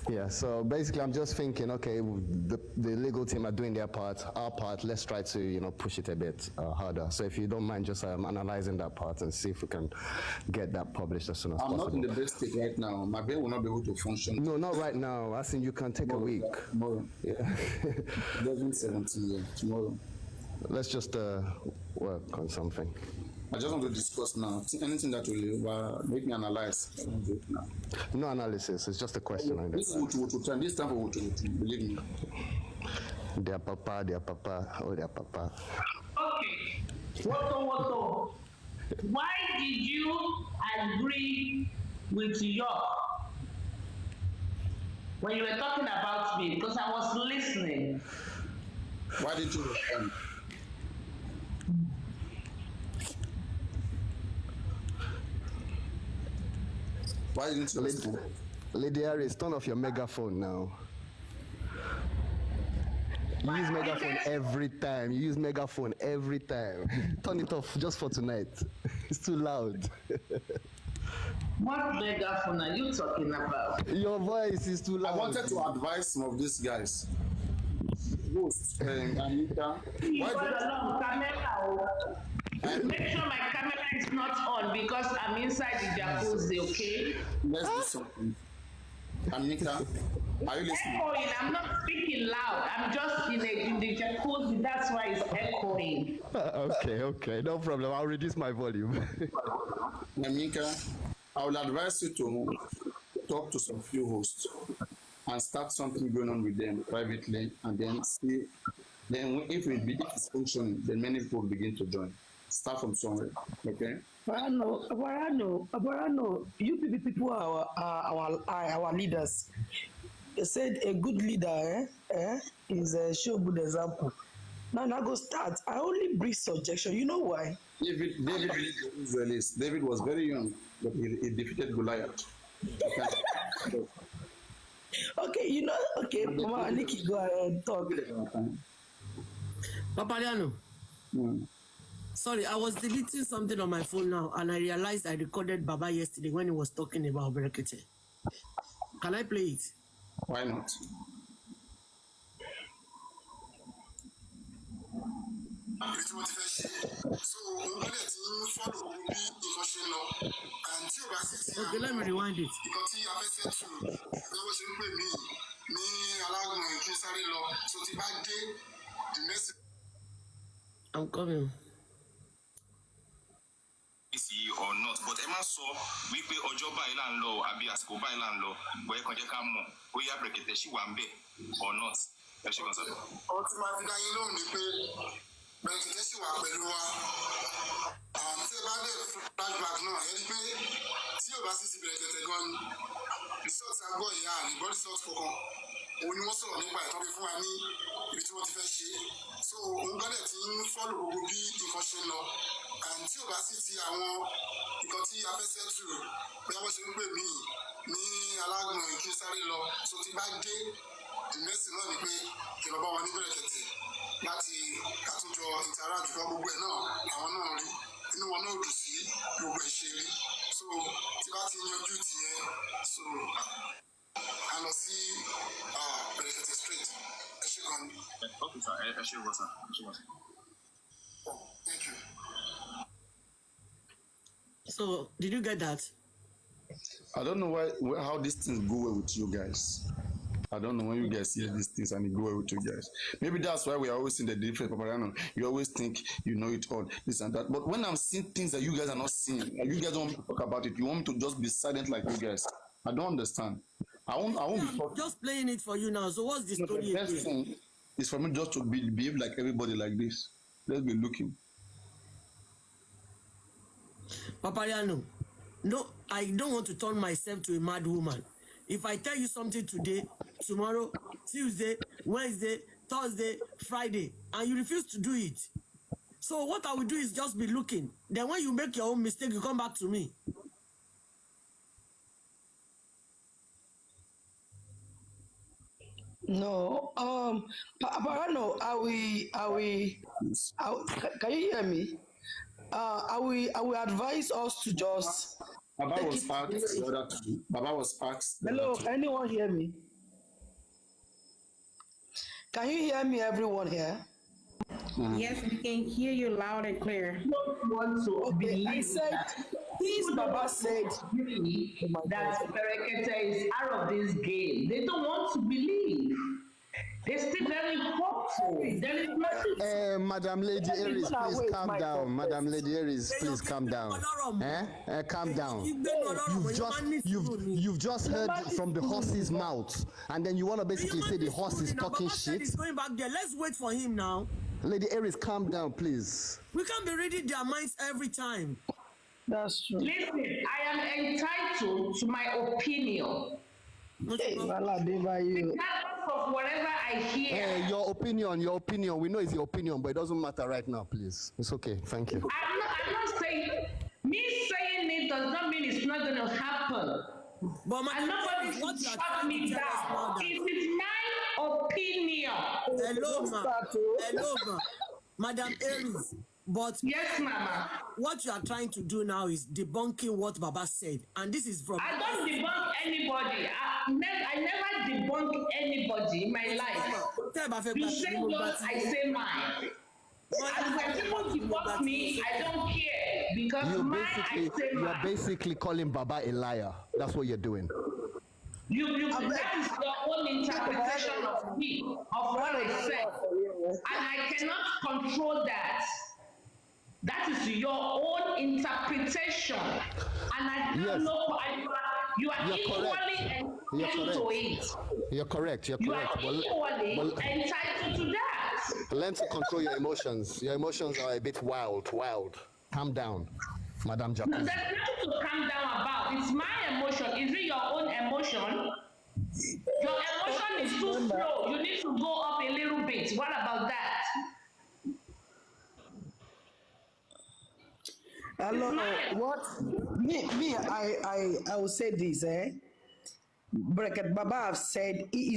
Yeah, so basically I'm just thinking, okay, the legal team are doing their part, our part, let's try to, push it a bit harder. So if you don't mind just analyzing that part and see if we can get that published as soon as possible. I'm not in the best state right now. My brain will not be able to function. No, not right now. I think you can take a week. Tomorrow. Yeah. 11/17, tomorrow. Let's just work on something. I just want to discuss now. Anything that will make me analyze. No analysis. It's just a question. This is what this time for believe me. Their papa. Oh, their papa. Okay. What? Why did you agree with York when you were talking about me? Because I was listening. Why did you respond? Why didn't you listen? Lady Harris, turn off your megaphone now. You use megaphone every time. Turn it off just for tonight. It's too loud. What megaphone are you talking about? Your voice is too loud. I wanted to advise some of these guys. Host, Anita. Make sure my camera is not on because I'm inside the jacuzzi, okay? Let's do something. Anita, are you listening? Echoing. I'm not speaking loud. I'm just in the jacuzzi. That's why it's echoing. Okay. No problem. I'll reduce my volume. Anita, I would advise you to talk to some few hosts and start something going on with them privately and then see. Then if it's functioning, then many people will begin to join. Start from somewhere, okay? Abarano, you people are our leaders. They said a good leader is a show good example. Now I go start. I only bring suggestion. You know why? David was very young, but he defeated Goliath. Okay, Mama Nikki, go ahead and talk. Papariano. Sorry, I was deleting something on my phone now, and I realized I recorded Baba yesterday when he was talking about Berekete. Can I play it? Why not? Okay, let me rewind it. I'm coming. Or not, but Emma saw we pay Ojoba Ilan law, Abias Koba Ilan law, where Konjakamo, we are breaking the Shiwambe or not. Ultimately, you know, breaking the Shiwambe. Flashback now, see your basis gun. The sorts are going, the body sorts for when you also on by talking for me, if it's what so I'm gonna follow will be in question law. And tí o bá sì ti àwọn nǹkan tí a fẹ́ ṣẹ́tù bí wọ́n ṣe ń pè mí ní alágbọ̀n kí n sáré lọ so tí bá dé ìmẹ́sì náà ni pé kí lọ bá wọn níbẹ̀rẹ̀ tẹ̀tẹ̀ láti àtúnjọ interact fún gbogbo ẹ̀ náà àwọn náà rí inú wọn náà dùn sí gbogbo ẹ̀ ṣe rí so tí bá ti yanjú tìyẹn so a lọ sí bẹ̀rẹ̀ tẹ̀tẹ̀ straight ẹ ṣe gan ni. Okay sir, ẹ ṣe wọ sir, ẹ ṣe wọ sir. Thank you. So, did you get that? I don't know how these things go well with you guys. I don't know when you guys hear these things and it go away with you guys. Maybe that's why we are always seeing the different Papariano. You always think you know it all, this and that. But when I'm seeing things that you guys are not seeing, and you guys don't want me to talk about it, you want me to just be silent like you guys. I don't understand. I won't be talking. Just playing it for you now. So what's the story? The best thing is for me just to behave like everybody like this. Let's be looking. Papariano, no, I don't want to turn myself to a mad woman. If I tell you something today, tomorrow, Tuesday, Wednesday, Thursday, Friday, and you refuse to do it, so what I will do is just be looking. Then when you make your own mistake, you come back to me. No, Parano, can you hear me? I will advise us to just. Baba was asked the other time. Baba was asked. Hello, anyone hear me? Can you hear me, everyone here? Yes, we can hear you loud and clear. Okay, I said, please, Baba said that Berekete is out of this game. They don't want to believe. They're still very hopeful. Madam Lady Aries, please calm down. Madam Lady Aries, please calm down. Calm down. You've just heard from the horse's mouth, and then you want to basically say the horse is talking shit. He's going back there. Let's wait for him now. Lady Aries, calm down, please. We can't be reading their minds every time. That's true. Listen, I am entitled to my opinion. Regardless of whatever I hear. Your opinion. We know it's your opinion, but it doesn't matter right now, please. It's okay. Thank you. I'm not saying, me saying it does not mean it's not going to happen. But and nobody should shut me down. It is my opinion. Hello, ma. Madam Aries. But yes, Mama. What you are trying to do now is debunking what Baba said, and this is from. I don't debunk anybody. I never debunk anybody in my life. You say yours, I say mine. And when people debunk me, I don't care because you're basically calling Baba a liar. That's what you're doing. That is your own interpretation of me, of what I said, and I cannot control that. That is your own interpretation, and I don't know. You are equally entitled to it. You're correct. You are equally entitled to that. Learn to control your emotions. Your emotions are a bit wild. Calm down, Madam Jacuzzi. No, there's nothing to calm down about. It's my emotion. Is it your own emotion? Your emotion is too slow. You need to go up a little bit. What about that? Hello, what? I will say this, Bracket Baba have said he is